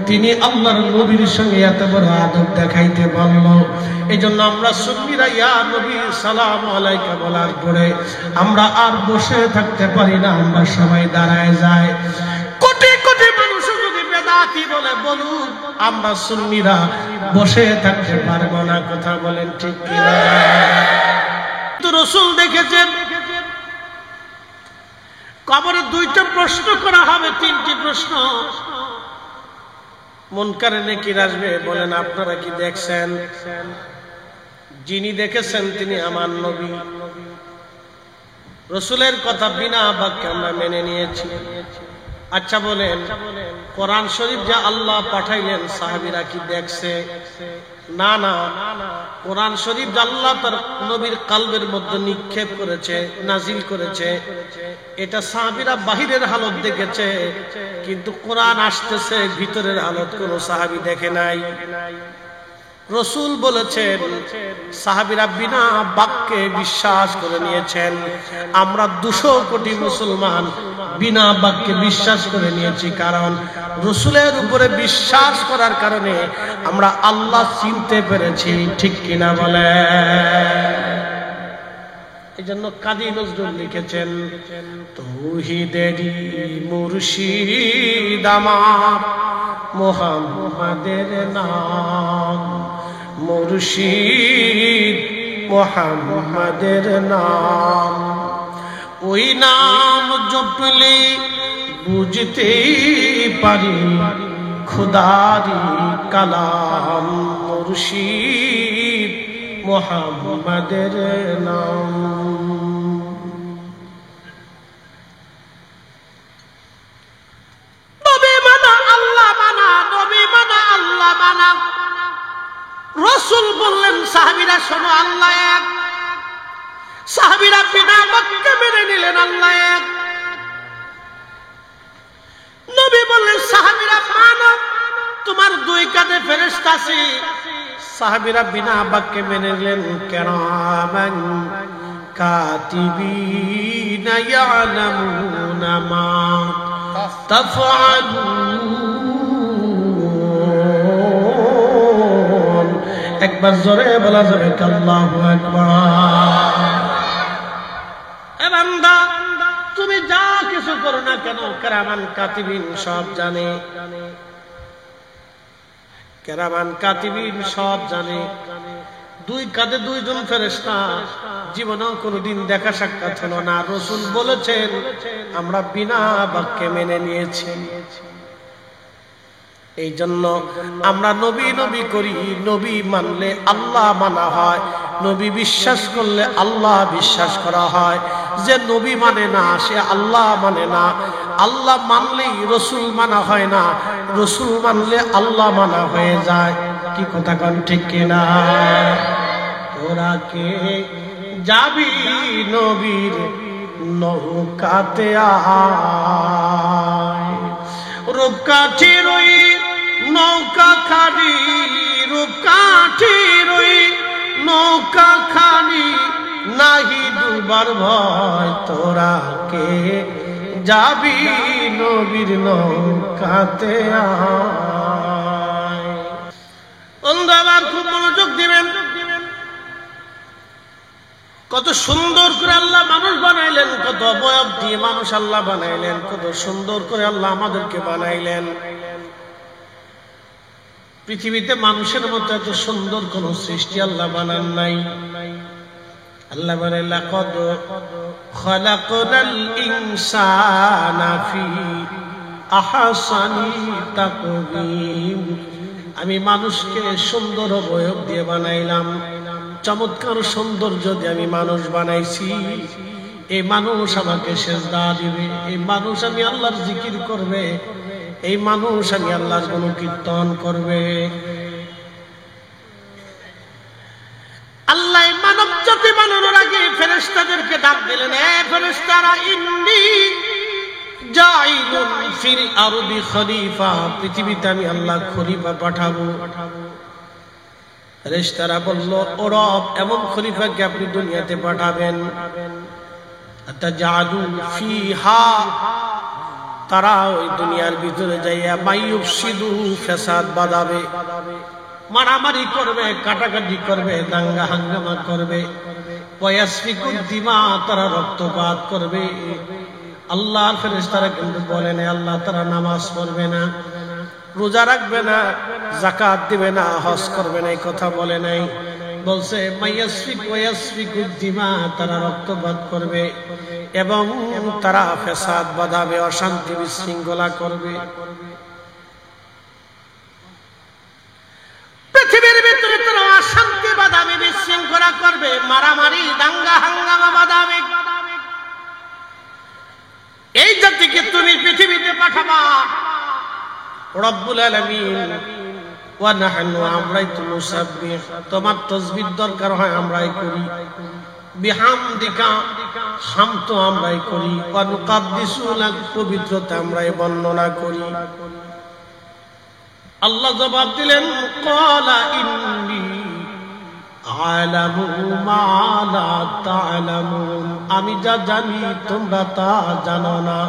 তিনি আল্লাহর নবীর সঙ্গে এত বড় আদব দেখাইতে পারল। এই জন্য আমরা সুন্নিরা ইয়া নবী সালামু আলাইকা বলার পরে আমরা আর বসে থাকতে পারি না, আমরা সবাই দাঁড়ায় যাই। কোটি কোটি মানুষ যদি বেদাতি বলে বলুক, আমরা সুন্নিরা বসে থাকতে পারবো না। কথা বলেন ঠিক কিনা? তো রাসূল দেখেছেন কবরে 2টা প্রশ্ন করা হবে, 3টি প্রশ্ন। মুনকার নাকির আসবে, বলেন আপনারা কি দেখছেন? যিনি দেখেছেন তিনি আমার নবী। রাসূলের কথা বিনা বাক্যে আমরা মেনে নিয়েছি। আচ্ছা বলেন, কোরআন শরীফ যা আল্লাহ পাঠাইলেন সাহাবীরা কি দেখছে? না না, কোরআন শরীফ যা আল্লাহ তার নবীর কলবের মধ্যে নিক্ষেপ করেছে, নাজিল করেছে, এটা সাহাবীরা বাহিরের হালত দেখেছে, কিন্তু কোরআন আসতেছে ভিতরের হালত কোন সাহাবী দেখে নাই। রাসূল বলেছেন, সাহাবীরা বিনা বাক্যে বিশ্বাস করে নিয়েছেন। আমরা 200 কোটি মুসলমান বিনা বাক্যে বিশ্বাস করে নিয়েছি, কারণ রাসূলের উপরে বিশ্বাস করার কারণে আমরা আল্লাহ চিনতে পেরেছি। ঠিক কিনা বলে? এই জন্য কাজী নজরুল লিখেছেন, তৌহিদেরই মুর্শিদ আমার মুহাম্মাদের নাম, মুর্শিদ মুহাম্মাদের নাম, ওই নাম জপলে বুঝতে পারি খোদারি কালাম, মুর্শিদ মুহাম্মাদের নাম। নবী মানা আল্লাহ মানা, নবী মানা আল্লাহ মানা। রাসূল বললেন, সাহাবীরা শোনো, আল্লাহ এক। সাহাবীরা বিনা বাক্যে মেনে নিলেন আল্লাহ এক। নবী বললেন, সাহাবীরা মানো, তোমার 2 কাঁধে ফেরেশতা আছে। সাহাবীরা বিনা বাক্যে মেনে নিলেন। কিরামান কাতিবিনা ইয়ালামুনা মা তাফআলুন। একবার জোরে বলা যাবে আল্লাহু আকবার। এ বান্দা, তুমি যা কিছু করো না কেন, কিরামান কাতিবিন সব জানে। কিরামান কাতিবিন সব জানে। 2 কাঁধে 2 জন ফেরেশতা, জীবনেও কোনোদিন দেখা সাক্ষাৎ হলো না। রাসূল বলেছেন, আমরা বিনা বাক্যে মেনে নিয়েছি। এই জন্য আমরা নবী নবী করি। নবী মানলে আল্লাহ মানা হয়, নবী বিশ্বাস করলে আল্লাহ বিশ্বাস করা হয়। যে নবী মানে না সে আল্লাহ মানে না। আল্লাহ মানলেই রাসূল মানা হয় না, রাসূল মানলে আল্লাহ মানা হয়ে যায়। কি কথা কন ঠিক কিনা? তোরা কে যাবি নবীর নৌকাতে আয়, রূপকাঠির ওই নৌকা খানি, রূপকাঠির ওই নৌকা খানি, নাহি ডুবার ভয়। তোরা কে যাবি নবীর নৌকাতে আয়। আবার খুব মনোযোগ দিবেন। কত সুন্দর করে আল্লাহ মানুষ বানাইলেন, কত অবয়ব দিয়ে মানুষ আল্লাহ বানাইলেন, কত সুন্দর করে আল্লাহ আমাদেরকে বানাইলেন। পৃথিবীতে মানুষের মতো এত সুন্দর কোন সৃষ্টি আল্লাহ বানান নাই। আল্লাহ বলে, লাকাদ খালাকনাল ইনসানা ফি আহসানি তাকওয়িম। আমি মানুষকে সুন্দর অবয়ব দিয়ে বানাইলাম, চমৎকার সৌন্দর্য দিয়ে আমি মানুষ বানাইছি। এই মানুষ আমাকে সেজদা দিবে, এই মানুষ আমি আল্লাহর জিকির করবে, এই মানুষ আমি আল্লাহর গুণকীর্তন করবে। আল্লাহ মানব জাতি বানানোর ফেরেশতাদেরকে ডাক দিলেন, এ ফেরেশতারা, ইন্নী জাইলুন ফিল আরদি খলিফা, পৃথিবীতে আমি আল্লাহ খলিফা পাঠাবো। ফেরেশতারা বলল, ও রব, এমন খলিফাকে আপনি দুনিয়াতে পাঠাবেন, আতাজালু ফিহা, তারা ওই দুনিয়ার ভিতরে যাইয়া মাইয়ুফসিদু, ফসাদ বাঁধাবে, মারামারি করবে, কাটাকাটি করবে, দাঙ্গা হাঙ্গামা করবে, ওয়াসফিকুদ দিমা, তারা রক্তপাত করবে। আল্লাহর ফেরেশতারা কিন্তু বলেন, আল্লাহ তারা নামাজ পড়বে না, রোজা রাখবে না, যাকাত দিবে না, হজ করবে না, এই কথা বলে নাই। বলছে মাইয়াসফিকুদ দিমা, তারা রক্তপাত করবে এবং তারা ফসাদ বাঁধাবে, অশান্তি বিশৃঙ্খলা করবে। পৃথিবীর ভিতরে তারা অশান্তি বাঁধাবে, বিশৃঙ্খলা করবে, মারামারি দাঙ্গা হাঙ্গামা বাঁধাবে। এই জাতিকে তুমি পৃথিবীতে পাঠাবা। রব্বুল আলামিন, ওয়া নাহনু, আমরাই তো মুসাব্বিহ, তোমার তাসবিহ দরকার হয় আমরাই করি, বিহামদিকা, হাম তো আমরাই করি, ওয়া নুকাদ্দিসু লাক, পবিত্রতা আমরাই বর্ণনা করি। আল্লাহ জবাব দিলেন, ক্বালা ইন্নী আ'লামু মা লা তা'লামুন, আমি যা জানি তোমরা তা জানো না।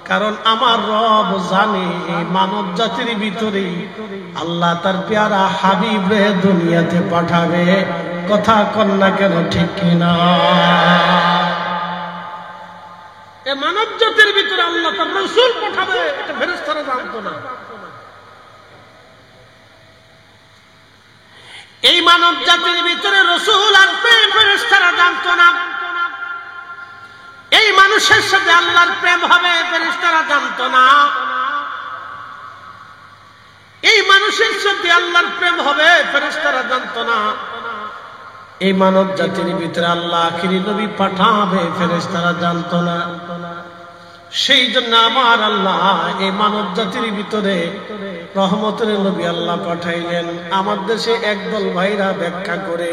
কারণ আমার রব জানে এই মানব জাতির ভিতরে আল্লাহ তার পেয়ারা হাবিবে দুনিয়াতে পাঠাবে। কথা কন না কেন, ঠিক কিনা? এই মানব জাতির ভিতরে আল্লাহ তার রাসূল পাঠাবে, এটা ফেরেশতারা জানতো না। এই মানব জাতির ভিতরে রাসূল আসবে, ফেরেশতারা জানতো না। এই মানুষের সাথে আল্লাহর প্রেম হবে, ফেরেশতারা জানতো না। এই মানুষের সাথে আল্লাহর প্রেম হবে, ফেরেশতারা জানতো না। এই মানব জাতির ভিতরে আল্লাহ আখিরি নবী পাঠাবে, ফেরেশতারা জানতো না। সেই জন্য আমার আল্লাহ এই মানব জাতির ভিতরে রহমতের নবী আল্লাহ পাঠাইলেন। আমার দেশে একদল ভাইরা ব্যাখ্যা করে,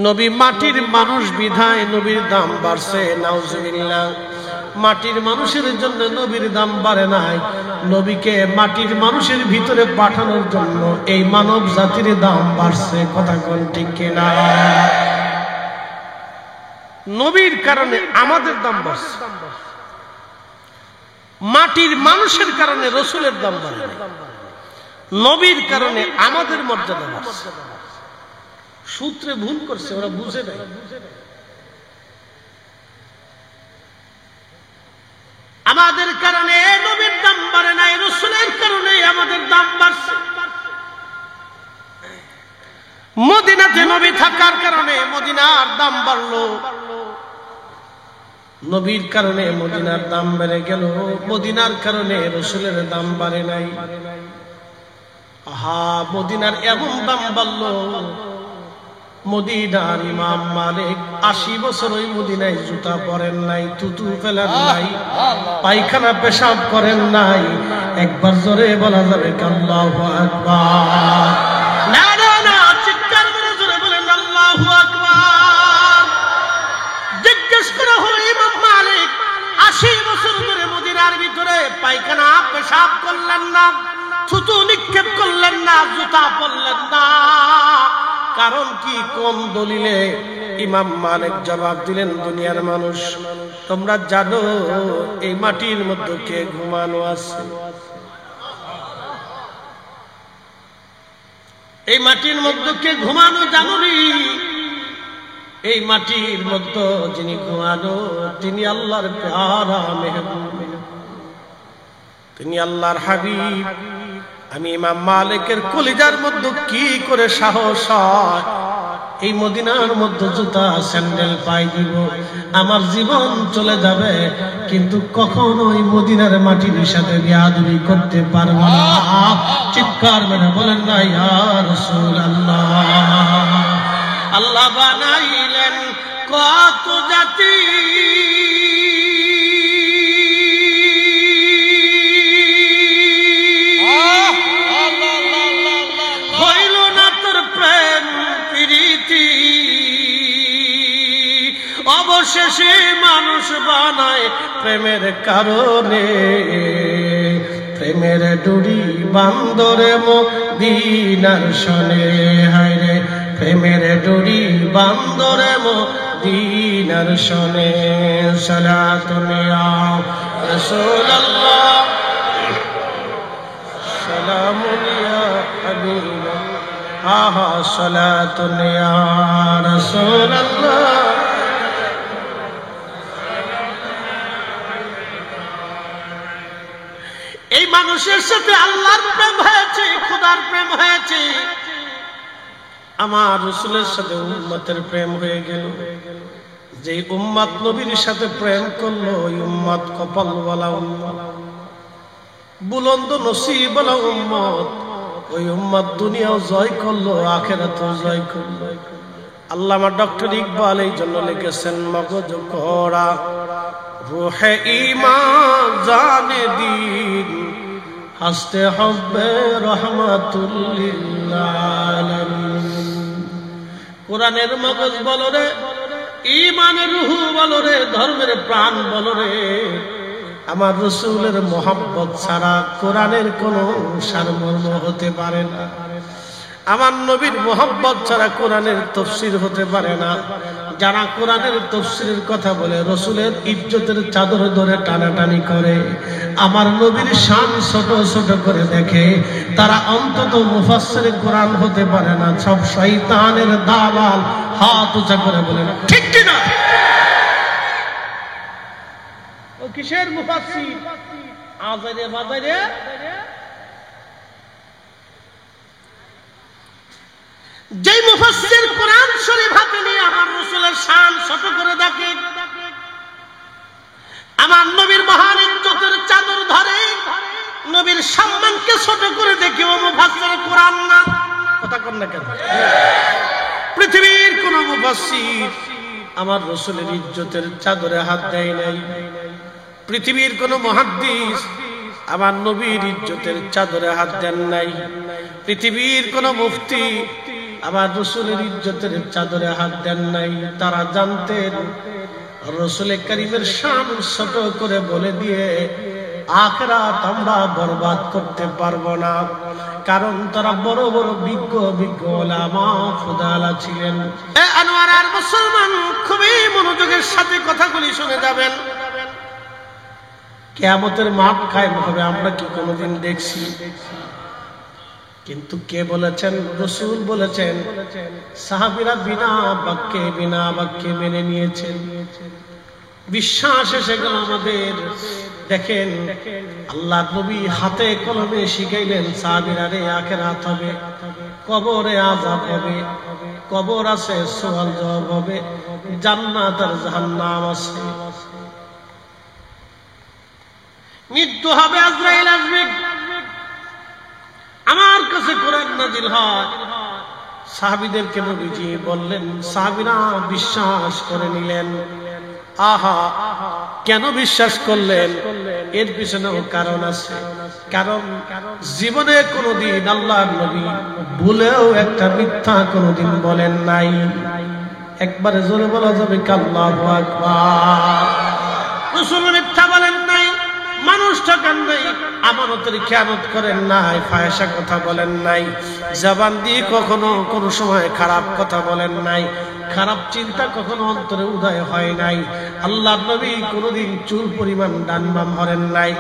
নবী মাটির মানুষ বিধায় নবীর দাম বাড়ছে। নাউজুবিল্লাহ, মাটির মানুষের জন্য নবীর দাম বাড়ে নাই, নবীকে মাটির মানুষের ভিতরে পাঠানোর জন্য এই মানব জাতির দাম বাড়ছে। কথা কোন ঠিক কিনা? নবীর কারণে আমাদের দাম বাড়ছে, মাটির মানুষের কারণে রাসূলের দাম বাড়ে নাই, নবীর কারণে আমাদের মর্যাদা বাড়ছে। সূত্রে ভুল করছে, ওরা বুঝে নাই। আমাদের কারণে নবীর দাম বাড়ে নাই, রাসূলের কারণে আমাদের দাম বাড়ছে। মদিনাতে নবী থাকার কারণে মদিনার দাম বাড়লো, নবীর কারণে মদিনার দাম বেড়ে গেল, মদিনার কারণে রাসূলের দাম বাড়ে নাই। আহা, মদিনার এমন দাম বাড়লো, মদিনার ইমাম মালিক 80 বছর ওই মদিনায় জুতা পরেন নাই, থুতু ফেলেন নাই, পায়খানা পেশাব করেন নাই। একবার জোরে বলা যাবে আল্লাহু আকবার? না না না, চিৎকার করে জোরে বলেন আল্লাহু আকবার। জিজ্ঞেস করা হলো, ইমাম মালিক 80 বছর ধরে মদিনার ভিতরে পায়খানা পেশাব করলেন না, থুতু নিক্ষেপ করলেন না, জুতা পরলেন না, কারণ কি, কোন দলিলে? ইমাম মালিক জবাব দিলেন, দুনিয়ার মানুষ, তোমরা জানো এই মাটির মধ্যে কে ঘুমানো আছে? এই মাটির মধ্যে কে ঘুমানো জানুনি? এই মাটির মধ্যে যিনি ঘুমানো তিনি আল্লাহর প্যারা মেহবুব, তিনি আল্লাহর হাবিব। আমি ইমাম মালিকের কলিজার মধ্যে কি করে সাহস হয় এই মদিনার মধ্যে জুতা স্যান্ডেল পাই দিব? আমার জীবন চলে যাবে, কিন্তু কখনোই মদিনার মাটির সাথে বিয়াদবি করতে পারবো না। চিৎকার মেরে বলেন না ইয়া রাসূলুল্লাহ। আল্লাহ বানাইলেন কত জাতি, অবশেষে মানুষ বানায় প্রেমের কারণে, প্রেমের ডুরি বান্দরে মদিনার শনে, হায়রে প্রেমের ডুরি বান্দরে মদিনার শনে। সালাতুন ইয়া রাসূলুল্লাহ, সালামুন ইয়া হাবিবাল্লাহ, আহা সালাতুন ইয়া রাসূলুল্লাহ। এই মানুষের সাথে আল্লাহর প্রেম হয়েছে, খোদার প্রেম হয়েছে, আমার রাসূলের সাথে উম্মতের প্রেম হয়ে গেল। যে উম্মত নবীর সাথে প্রেম করলো ওই উম্মত কপালওয়ালা উম্মত, বুলন্দ নসিবওয়ালা উম্মত। ওই উম্মত দুনিয়াও জয় করলো, আখিরাতেও জয় করলো। আল্লামা ডক্টর ইকবাল এই জন্য লিখেছেন, মগজ করা রুহে ঈমান জানে দিন, হাসতে হবে রহমাতুল লিল আলামিন। কোরআনের মগজ বলো রে, ঈমানের রূহ বলো রে, ধর্মের প্রাণ বলো রে, আমার রাসূলের মহব্বত ছাড়া কোরআনের কোনো সারমর্ম হতে পারে না। আমার নবীর মহব্বত ছাড়া কোরআনের তাফসীর হতে পারে না। যারা কোরআনের তাফসীরের কথা বলে রাসূলের ইজ্জতের চাদর ধরে টানাটানি করে, আমার নবীর শান ছোট ছোট করে দেখে, তারা অন্তত মুফাসসির কোরআন হতে পারে না। সব শয়তানের দালাল। হাত উঁচা করে বলেন ঠিক কি না? ও কিসের মুফাসসির? আজারে বাজারে যেই মুফাসসির কোরআন শরীফ হাতে নিয়ে আমার রাসূলের শান ছোট করে দেখে, আমার নবীর মহান ইজ্জতের চাদর ধরে, নবীর সম্মানকে ছোট করে দেখে, ও মুফাসসির কোরআন না। কথা কন না কেন? পৃথিবীর কোন মুফাসসির আমার রাসূলের ইজ্জতের চাদরে হাত দেয় নাই। পৃথিবীর কোন মুহাদ্দিস আমার নবীর ইজ্জতের চাদরে হাত দেন নাই। পৃথিবীর কোন মুফতি আমার রাসূলের ইজ্জতের চাদরে হাত দেন নাই। তারা জানতেন রাসূল কারীমের শান ছোট করে বলে দিয়ে আখিরাত আমরা বরবাদ করতে পারবো না। কারণ তারা বড় বড় বিজ্ঞ বিজ্ঞ উলামা ফুদালা ছিলেন। আনোয়ার আর মুসলমান খুবই মনোযোগের সাথে কথাগুলি শুনে যাবেন। কিয়ামতের মাঠ কায়েম হবে আমরা কি কোনোদিন দেখছি? কিন্তু কে বলেছেন? রাসূল বলেছেন। সাহাবীরা বিনা বাক্যে মেনে নিয়েছেন। বিশ্বাস এসে গেল আমাদের। দেখেন আল্লাহ নবী হাতে কলমে শিখাইলেন, সাহাবীরা রে আখিরাত হবে, কবরে আযাব হবে, কবর আছে, সওয়াল জবাব হবে, জান্নাত আর জাহান্নাম আছে, মৃত্যু হবে, আজরাইল আসবে। আমার কাছে কোরআন নাজিল হয়। সাহাবীদেরকে নবীজি বললেন, সাহাবীরা বিশ্বাস করে নিলেন। আহা, কেন বিশ্বাস করলেন? এর পিছনেও কারণ আছে। কারণ জীবনে কোনোদিন আল্লাহর নবী ভুলেও একটা মিথ্যা কোনোদিন বলেন নাই। একবারে জোরে বলা যাবে আল্লাহু আকবার। রাসূল মিথ্যা বলেন নাই, মানুষ ঠকান নাই, আমানতের খেয়ানত করেন নাই, ফায়সা কথা বলেন নাই, জবান দিয়ে কখনো কোনো সময় খারাপ কথা বলেন নাই, খারাপ চিন্তা কখনো অন্তরে উদয় হয় নাই। আল্লাহর নবী কোনোদিন চুল পরিমাণ ডান বাম হরেন নাই,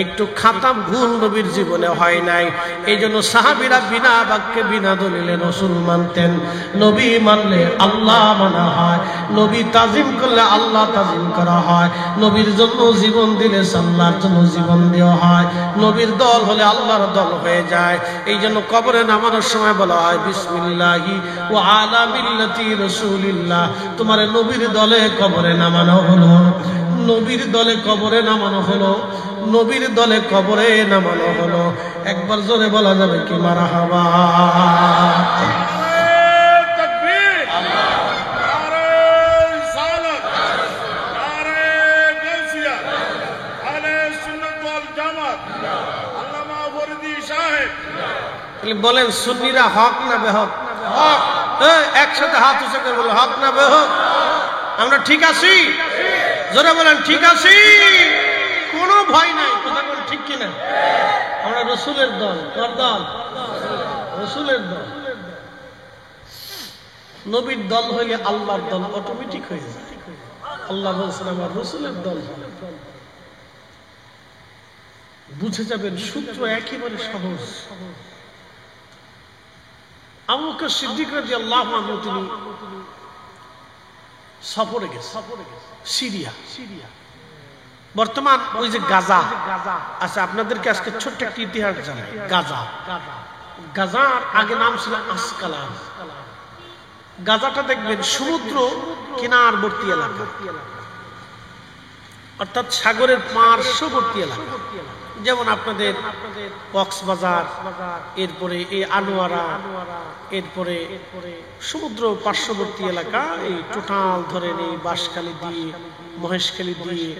একটু খাতাম ভুল নবীর জীবনে হয় নাই। এই জন্য সাহাবীরা বিনা বাক্যে বিনা দলিলে রাসূল মানতেন। নবী মানলে আল্লাহ মানা হয়, নবী তাজিম করলে আল্লাহ তাজিম করা হয়, নবীর জন্য জীবন দিলে আল্লাহর জন্য জীবন দেওয়া হয়, নবীর দল হলে আল্লাহর দল হয়ে যায়। এই জন্য কবরে নামানোর সময় বলা হয় বিসমিল্লাহি ওয়া আলা মিল্লাতি রাসূলিল্লাহ। তোমার নবীর দলে কবরে নামানো হলো, নবীর দলে কবরে নামানো হলো, নবীর দলে কবরে নামানো হলো। একবার জোরে বলা যাবে কি মারহাবা? বলেন সুন্নিরা হক না বেহক? হক। একসাথে হাত উঁচু করে বলে হক না বেহক? আমরা ঠিক আছি? জোরে বলেন ঠিক আছি, কোনো ভয় নাই। কথা বলেন ঠিক কিনা? আমরা রসুলের দল। কার দল? রসুলের দল। নবীর দল হইলে আল্লাহর দল অটোমেটিক হয়ে যায়। আল্লাহ বলছেন আমার রসুলের দল। বুঝে যাবেন সূত্র একেবারে সহজ। আবু বকর সিদ্দিক রাদিয়াল্লাহু আনহু তিনি সফরে গেছে সিরিয়া। বর্তমান ওই যে গাজা আচ্ছা, আপনাদেরকে আজকে ছোট্ট একটা ইতিহাস জানাই। গাজার আগে নাম ছিল আসকালান। গাজাটা দেখবেন সমুদ্র কিনারবর্তী এলাকা, অর্থাৎ সাগরের পার্শ্ববর্তী এলাকা। যেমন আপনাদের কক্সবাজার, এরপরে এই আনোয়ারা, এরপরে সমুদ্র পার্শ্ববর্তী এলাকা, এই টোটাল ধরেন এই বাঁশখালী দিয়ে, মহেশখালী দিয়ে,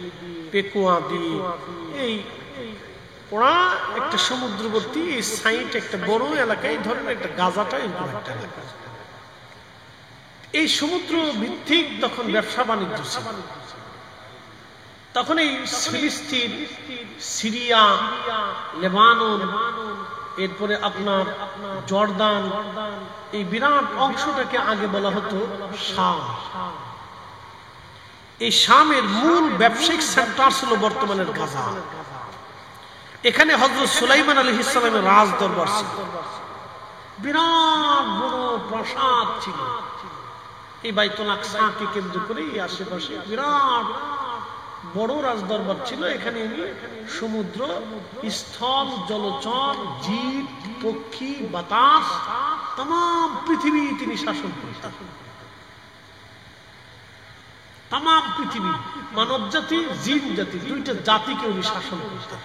পেকুয়া দিয়ে, এই পোড়া একটা সমুদ্রবর্তী এই সাইট একটা বড় এলাকা, এই ধরনের একটা গাজাটা এরকম একটা এলাকা। এই সমুদ্র ভিত্তিক তখন ব্যবসা বাণিজ্য ছিল। তখন এই ফিলিস্তিন, সিরিয়া, লেবানন, এরপরে আপনার জর্দান, এই বিরাট অংশটাকে আগে বলা হতো শাম। এই শামের মূল ব্যবসায়িক সেন্টার ছিল বর্তমানের গাজা। এখানে হযরত সুলাইমান আলাইহিস সালামের রাজ দরবার ছিল, বিরাট বড় প্রাসাদ ছিল। এই বাইতুল আকসাকে কেন্দ্র করে এই আশেপাশে বিরাট বড় রাজদরবার ছিল। এখানে সমুদ্র, স্থল, জলচর, জীব, পক্ষী, বাতাস, তাম পৃথিবী তিনি শাসন করতেন। তাম পৃথিবী, মানব জাতি, জিন জাতি, দুইটা জাতিকে উনি শাসন করতেন।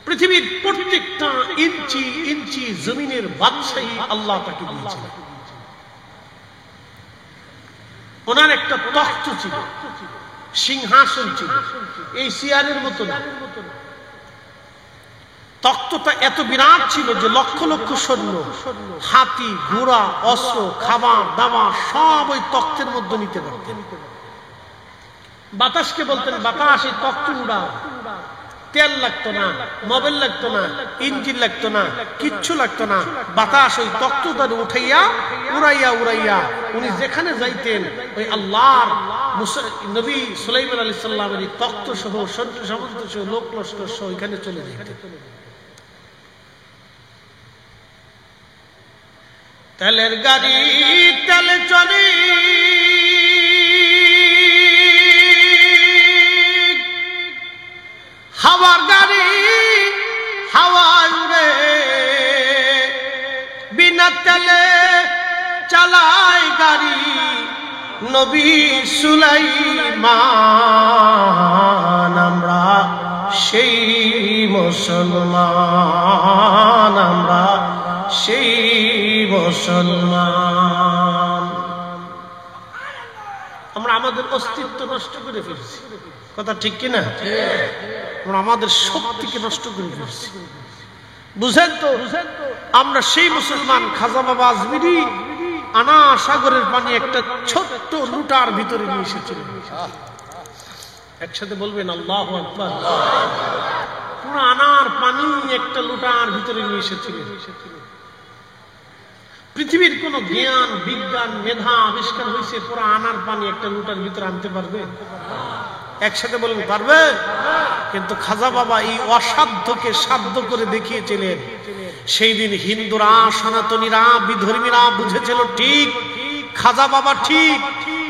পৃথিবীর প্রত্যেকটা ইঞ্চি ইঞ্চি জমিনের বাদশাহী আল্লাহ তাকে দিয়েছিলেন। ওনার একটা তখ্ত ছিল, সিংহাসন ছিল, এই চেয়ারের মতো না। তখ্তটা এত বিরাট ছিল যে লক্ষ লক্ষ সৈন্য, হাতি, ঘোড়া, অস্ত্র, খাবার দাবার সব ওই তখ্তের মধ্যে নিতে পারতেন। বাতাসকে বলতেন বাতাস এই তখ্ত উড়াও। তেল লাগতো না, মোবাইল লাগতো না, ইঞ্জিন লাগতো না, কিচ্ছু লাগতো না। বাতাস ওই তখ্তটা উঠাইয়া উড়াইয়া উড়াইয়া উনি যেখানে যাইতেন ওই আল্লাহর নবী সুলাইমান আলাইহিস সালামের তখ্ত সহ সৈন্য সামন্ত সহ লোক লস্কর সহ ওইখানে চলে যেতেন। তেলের গাড়ি তেলে চলে, হাওয়ার গাড়ি হাওয়ায় উড়ে, বিনা তেলে চালায় গাড়ি নবী সুলাইমান। আমরা সেই মুসলমান, আমরা সেই মুসলমান। আমরা আমাদের অস্তিত্ব নষ্ট করে ফেলছি। কথা ঠিক কিনা? আমরা আমাদের শক্তিকে নষ্ট করে ফেলছি। বুঝেন তো? আমরা সেই মুসলমান। খাজা বাবা আজমিরি আনা সাগরের পানি একটা ছোট্ট লুটার ভিতরে নিয়ে এসেছিলেন। একসাথে বলবেন আল্লাহু আকবার। পুরো আনার পানি একটা লুটার ভিতরে নিয়ে এসেছিলেন। পৃথিবীর কোন জ্ঞান, বিজ্ঞান, মেধা আবিষ্কার হয়েছে পুরো আনার পানি একটা লুটার ভিতরে আনতে পারবে? একসাথে বলুন পারবে? কিন্তু খাজা বাবা এই অসাধ্যকে সাধ্য করে দেখিয়েছিলেন। সেই দিন হিন্দুরা, সনাতনীরা, বিধর্মীরা বুঝেছিল ঠিক খাজা বাবা ঠিক।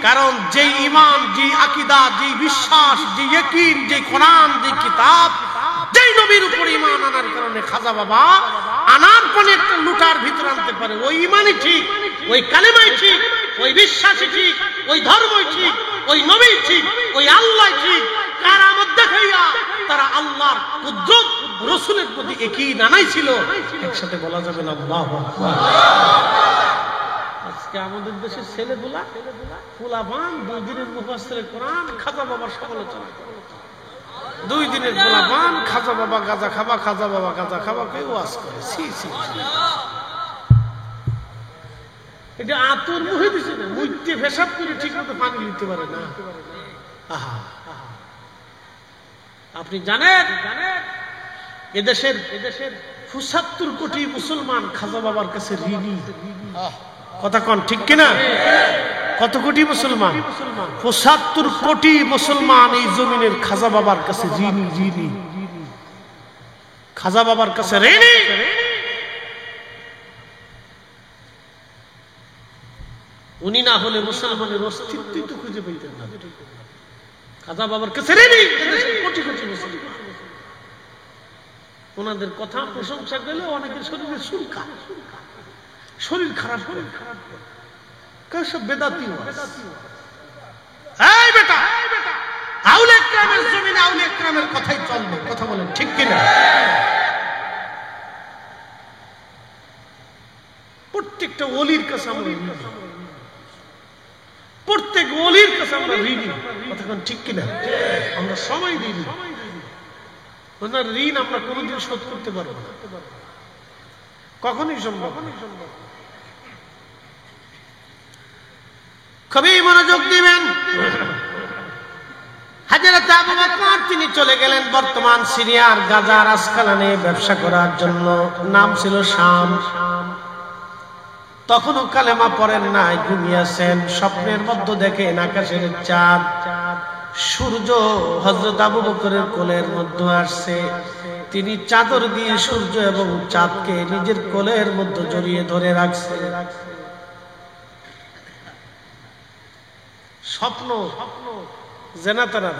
কারণ যে ঈমান, যে আকীদা, যে বিশ্বাস, যে ইয়াকিন, যে কোরআন, যে কিতাব, যেই নবীর উপর ঈমান আনার কারণে খাজা বাবা আনার পানি একটা লুটার ভিতরে আনতে পারে, ওই ঈমানই ঠিক, ওই কালেমাই ঠিক, ওই বিশ্বাসই ঠিক, ওই ধর্মই ঠিক, ওই নবী ঠিক, ওই আল্লাহ ঠিক। কারামত দেখাইয়া তারা আল্লাহর কুদরত, রাসূলের প্রতি একই নানাই ছিল। একসাথে বলা যাবে না আল্লাহু আকবার। আজকে আমাদের দেশের ছেলেগুলা ফুলাবান 2 দিনের মুফাসসিরে কোরআন খাজা বাবার সমালোচনা করে। 2 দিনের ফুলাবান খাজা বাবা গাঁজা খাবা, খাজা বাবা গাঁজা খাবা কে ওয়াজ করে। সি সি। এটা আতর মুহে দিছে না, মুইতে পেশাব করে ঠিক মতো পানি নিতে পারে না। আহা, আপনি জানেন এদেশের ৭৫ কোটি মুসলমান খাজা বাবার কাছে ঋণী। কথা কন ঠিক কিনা? কত কোটি মুসলমান? ৭৫ কোটি মুসলমান এই জমিনের খাজা বাবার কাছে ঋণী। খাজা বাবার কাছে ঋণী। উনি না হলে মুসলমানের অস্তিত্বই তো খুঁজে পেতেন না। খাজা বাবার কাছে ঋণী কোটি কোটি মুসলমান। ওনাদের কথা প্রশংসা গেলে অনেকের শরীরে চুলকা, শরীর খারাপ করে। সব বেদাতি। এই বেটা, আউলিয়া কেরামের জমিনে আউলিয়া কেরামের কথাই চলবে। কথা বলেন ঠিক কিনা? প্রত্যেকটা ওলির কাছে আমরা ঋণী, প্রত্যেক ওলির কাছে আমরা ঋণী। কথা ঠিক কিনা? আমরা সবাই ঋণী। ওনার ঋণ আমরা কোনোদিন শোধ করতে পারবো না, কখনই সম্ভব। খুবই মনোযোগ দিবেন। হযরত আবু বকর তিনি চলে গেলেন বর্তমান সিরিয়ার গাজার আসকালানে ব্যবসা করার জন্য। নাম ছিল শাম। তখনও কালেমা পড়েন নাই, ঘুমিয়েছেন। স্বপ্নের মধ্যে দেখেন আকাশের চাঁদ, সূর্য হযরত আবু বকরের কোলের মধ্যে আসছে। তিনি চাদর দিয়ে সূর্য এবং চাঁদকে নিজের কোলের মধ্যে জড়িয়ে ধরে রাখছে। স্বপ্ন জেনাতারা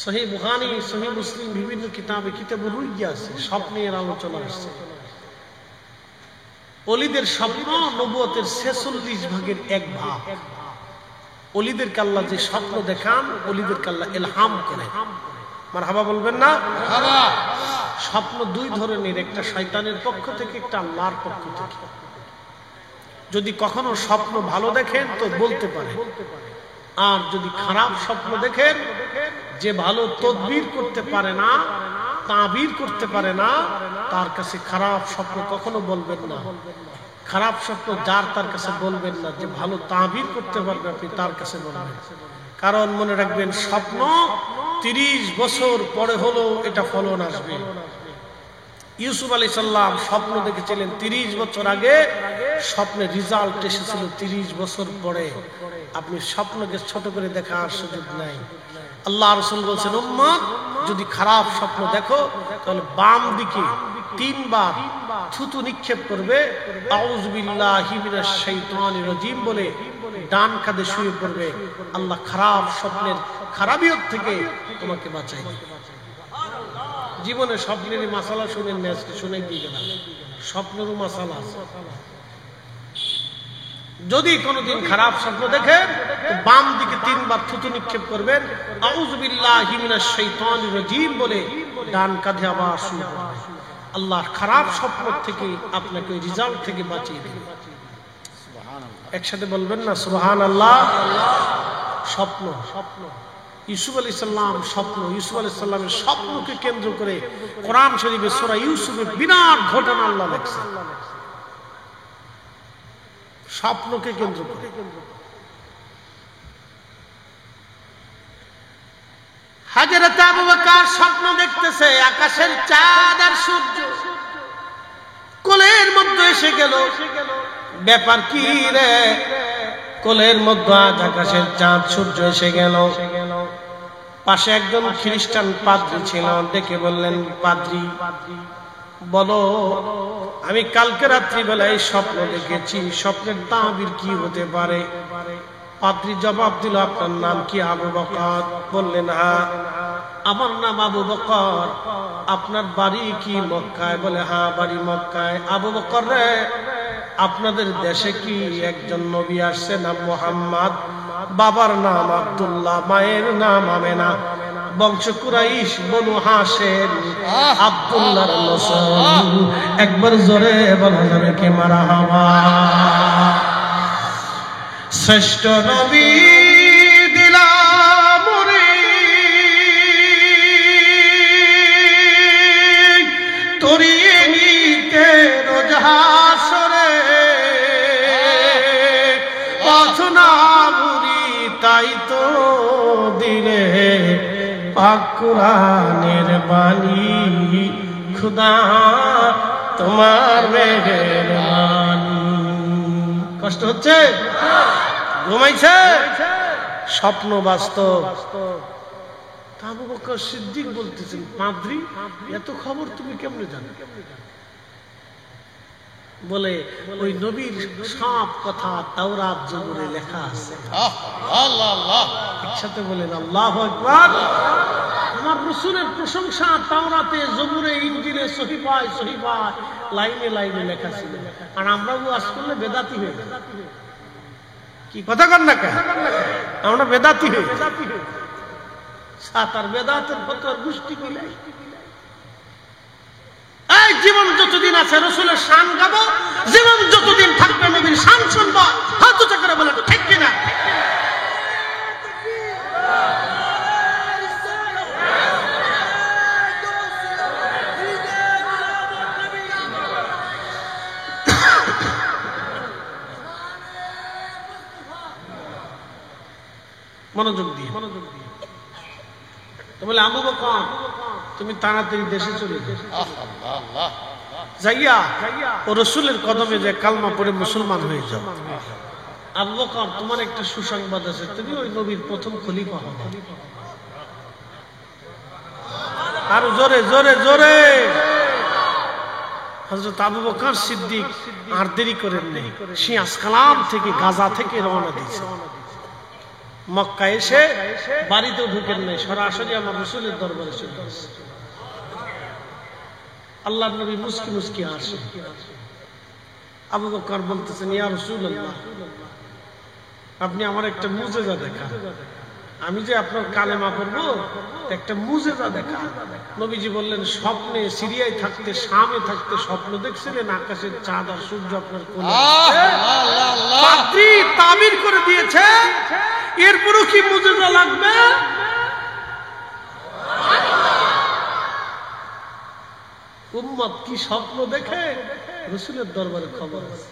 সহিহ বুখারী, সহিহ মুসলিম, বিভিন্ন কিতাবে রুইয়া আছে, স্বপ্নের আলোচনা আসছে। ওলিদের স্বপ্ন নবুয়তের ৪৬ ভাগের ১ ভাগ। ওলিদেরকে আল্লাহ যে স্বপ্ন দেখান, ওলিদেরকে আল্লাহ ইলহাম করে। মারহাবা বলবেন না? স্বপ্ন দুই ধরনের, একটা শয়তানের পক্ষ থেকে, একটা আল্লাহর পক্ষ থেকে। যদি কখনো স্বপ্ন ভালো দেখেন তো বলতে পারে, আর যদি খারাপ স্বপ্ন দেখেন, যে ভালো তদবির করতে পারে না, তাবির করতে পারে না, তার কাছে খারাপ স্বপ্ন কখনো বলবেন না। খারাপ স্বপ্ন যার তার কাছে বলবেন না। যে ভালো তাবির করতে পারবে আপনি তার কাছে বলবেন। কারণ মনে রাখবেন, স্বপ্ন ৩০ বছর পরে হলেও এটা ফলন আসবে। ইউসুফ আলাইহিস সালাম স্বপ্ন দেখেছিলেন ৩০ বছর আগে, স্বপ্নের রেজাল্ট এসেছিল ৩০ বছর পরে। আপনি স্বপ্নকে ছোট করে দেখার সুযোগ নাই। আল্লাহ রাসূল বলেছেন, উম্মত যদি খারাপ স্বপ্ন দেখো তাহলে বাম দিকে ৩ বার থুতু নিক্ষেপ করবে, আউযু বিল্লাহি মিনাশ শাইতানির রাজিম বলে ডান কাঁধে শুয়ে পড়বে। আল্লাহ খারাপ স্বপ্নের খারাপিয়ত থেকে তোমাকে বাঁচাই। জীবনে স্বপ্নের মাসালা শুনেন না, আজকে শুনে দিয়ে গেলাম। স্বপ্নেরও মাসালা আছে। যদি কোনোদিন খারাপ স্বপ্ন দেখেন, বাম দিকে ৩ বার থুতু নিক্ষেপ করবেন, আউযু বিল্লাহি মিনাশ শাইতানির রাজিম বলে ডান কাঁধে আবার শুয়ে পড়বেন। আল্লাহ খারাপ স্বপ্ন থেকে আপনাকে ওই রেজাল্ট থেকে বাঁচিয়ে দেবে। একসাথে বলবেন না সুবহানাল্লাহ? স্বপ্ন, ইউসুফ আলাইহিস সালাম স্বপ্ন, ইউসুফ আলাইহিস সালামের স্বপ্নকে কেন্দ্র করে কোরআন শরীফে সূরা ইউসুফে বিরাট ঘটনা আল্লাহ লেখছে, স্বপ্নকে কেন্দ্র করে। হযরত আবু বকর স্বপ্ন দেখতেছে আকাশের চাঁদ আর সূর্য কোলের মধ্যে এসে গেল। ব্যাপার কি রে? কোলের মধ্যে আজ আকাশের চাঁদ সূর্য এসে গেল। পাশে একজন খ্রিস্টান পাদ্রী ছিল, ডেকে বললেন, পাদ্রী বলো, আমি কালকে রাত্রি বেলায় স্বপ্ন দেখেছি, স্বপ্নের তাবির কি হতে পারে? পাদ্রী জবাব দিল, আপনার নাম কি? আবু বকর। বললেন, হ্যাঁ আমার নাম আবু বকর। আপনার বাড়ি কি মক্কায়? বলে, হ্যাঁ বাড়ি মক্কায়। আবু বকর রে, আপনাদের দেশে কি একজন নবী আসছে, নাম মুহাম্মদ, বাবার নাম আব্দুল্লাহ, মায়ের নাম আমেনা, বংশ কুরাইশ, বনু হাশেম, আব্দুল্লাহর নসল। একবার জোরে বলা যাবে কি মারহাবা? শ্রেষ্ঠ নবী দিলাম রে তরিয়ে নিতে রোজ হাসরে, পাক কুরআনের বাণী খুদা তোমার মেহেরবানি। কষ্ট হচ্ছে? ঘুমাইছে? স্বপ্ন বাস্তব। আবু বকর সিদ্দিক বলতেছেন, পাদ্রী এত খবর তুমি কেমনে জানো? বলে ওই নবীর সব কথা তাওরাত জবুরে লেখা আছে। একসাথে বলেন আল্লাহু আকবার। আমার রাসূলের প্রশংসা তাওরাতে, জবুরে, ইনজিলে, সহিফায় সহিফায় লাইনে লাইনে লেখা ছিল। আর আমরা ওয়াজ করলে বেদাতি হয়ে যাই। কি কথা কন না কেন? আমরা বেদাতি হই। সাতার বেদাতের ফতোয়ার গোষ্ঠী মিলাই। এই জীবন যতদিন আছে রাসূলের শান গাবো, জীবন যতদিন থাকবে নবীর শান শুনবো। হাত উঁচা করে বলেন ঠিক কিনা? মনোযোগ দিয়ে তো বলে আবু বকর তুমি তাড়াতাড়ি দেশে চলে যাইয়া ও রাসূলের কদমে যে কালমা পড়ে মুসলমান হয়ে যাও। আবু বকর তোমার একটা সুসংবাদ আছে, তুমি ওই নবীর প্রথম খলিফা হবে। আর জোরে জোরে জোরে। হযরত আবু বকর সিদ্দিক আর দেরি করেন নাই, সিয়াস কালাম থেকে গাজা থেকে রওনা দিয়েছে। মক্কা এসে বাড়িতেও ঢুকেন নাই, সরাসরি আমার রাসূলের দরবারে চলে গেছে। আল্লাহর নবী মুস্কি মুস্কি হাসে। আবু বকর বলতেছেন, ইয়া রাসূলুল্লাহ, আপনি আমার একটা মুজিজা দেখান। আমি যে আপনার কালেমা পড়বো, একটা মুজিজা দেখান। নবীজি বললেন, স্বপ্নে সিরিয়ায় থাকতে, শামে থাকতে স্বপ্ন দেখছিলেন আকাশের চাঁদ আর সূর্য আপনার কোলে। পাদ্রী তাবির করে দিয়েছে, এরপরও কি মুজিজা লাগবে? উম্মত কি স্বপ্ন দেখে? রাসূলের দরবারে খবর আছে।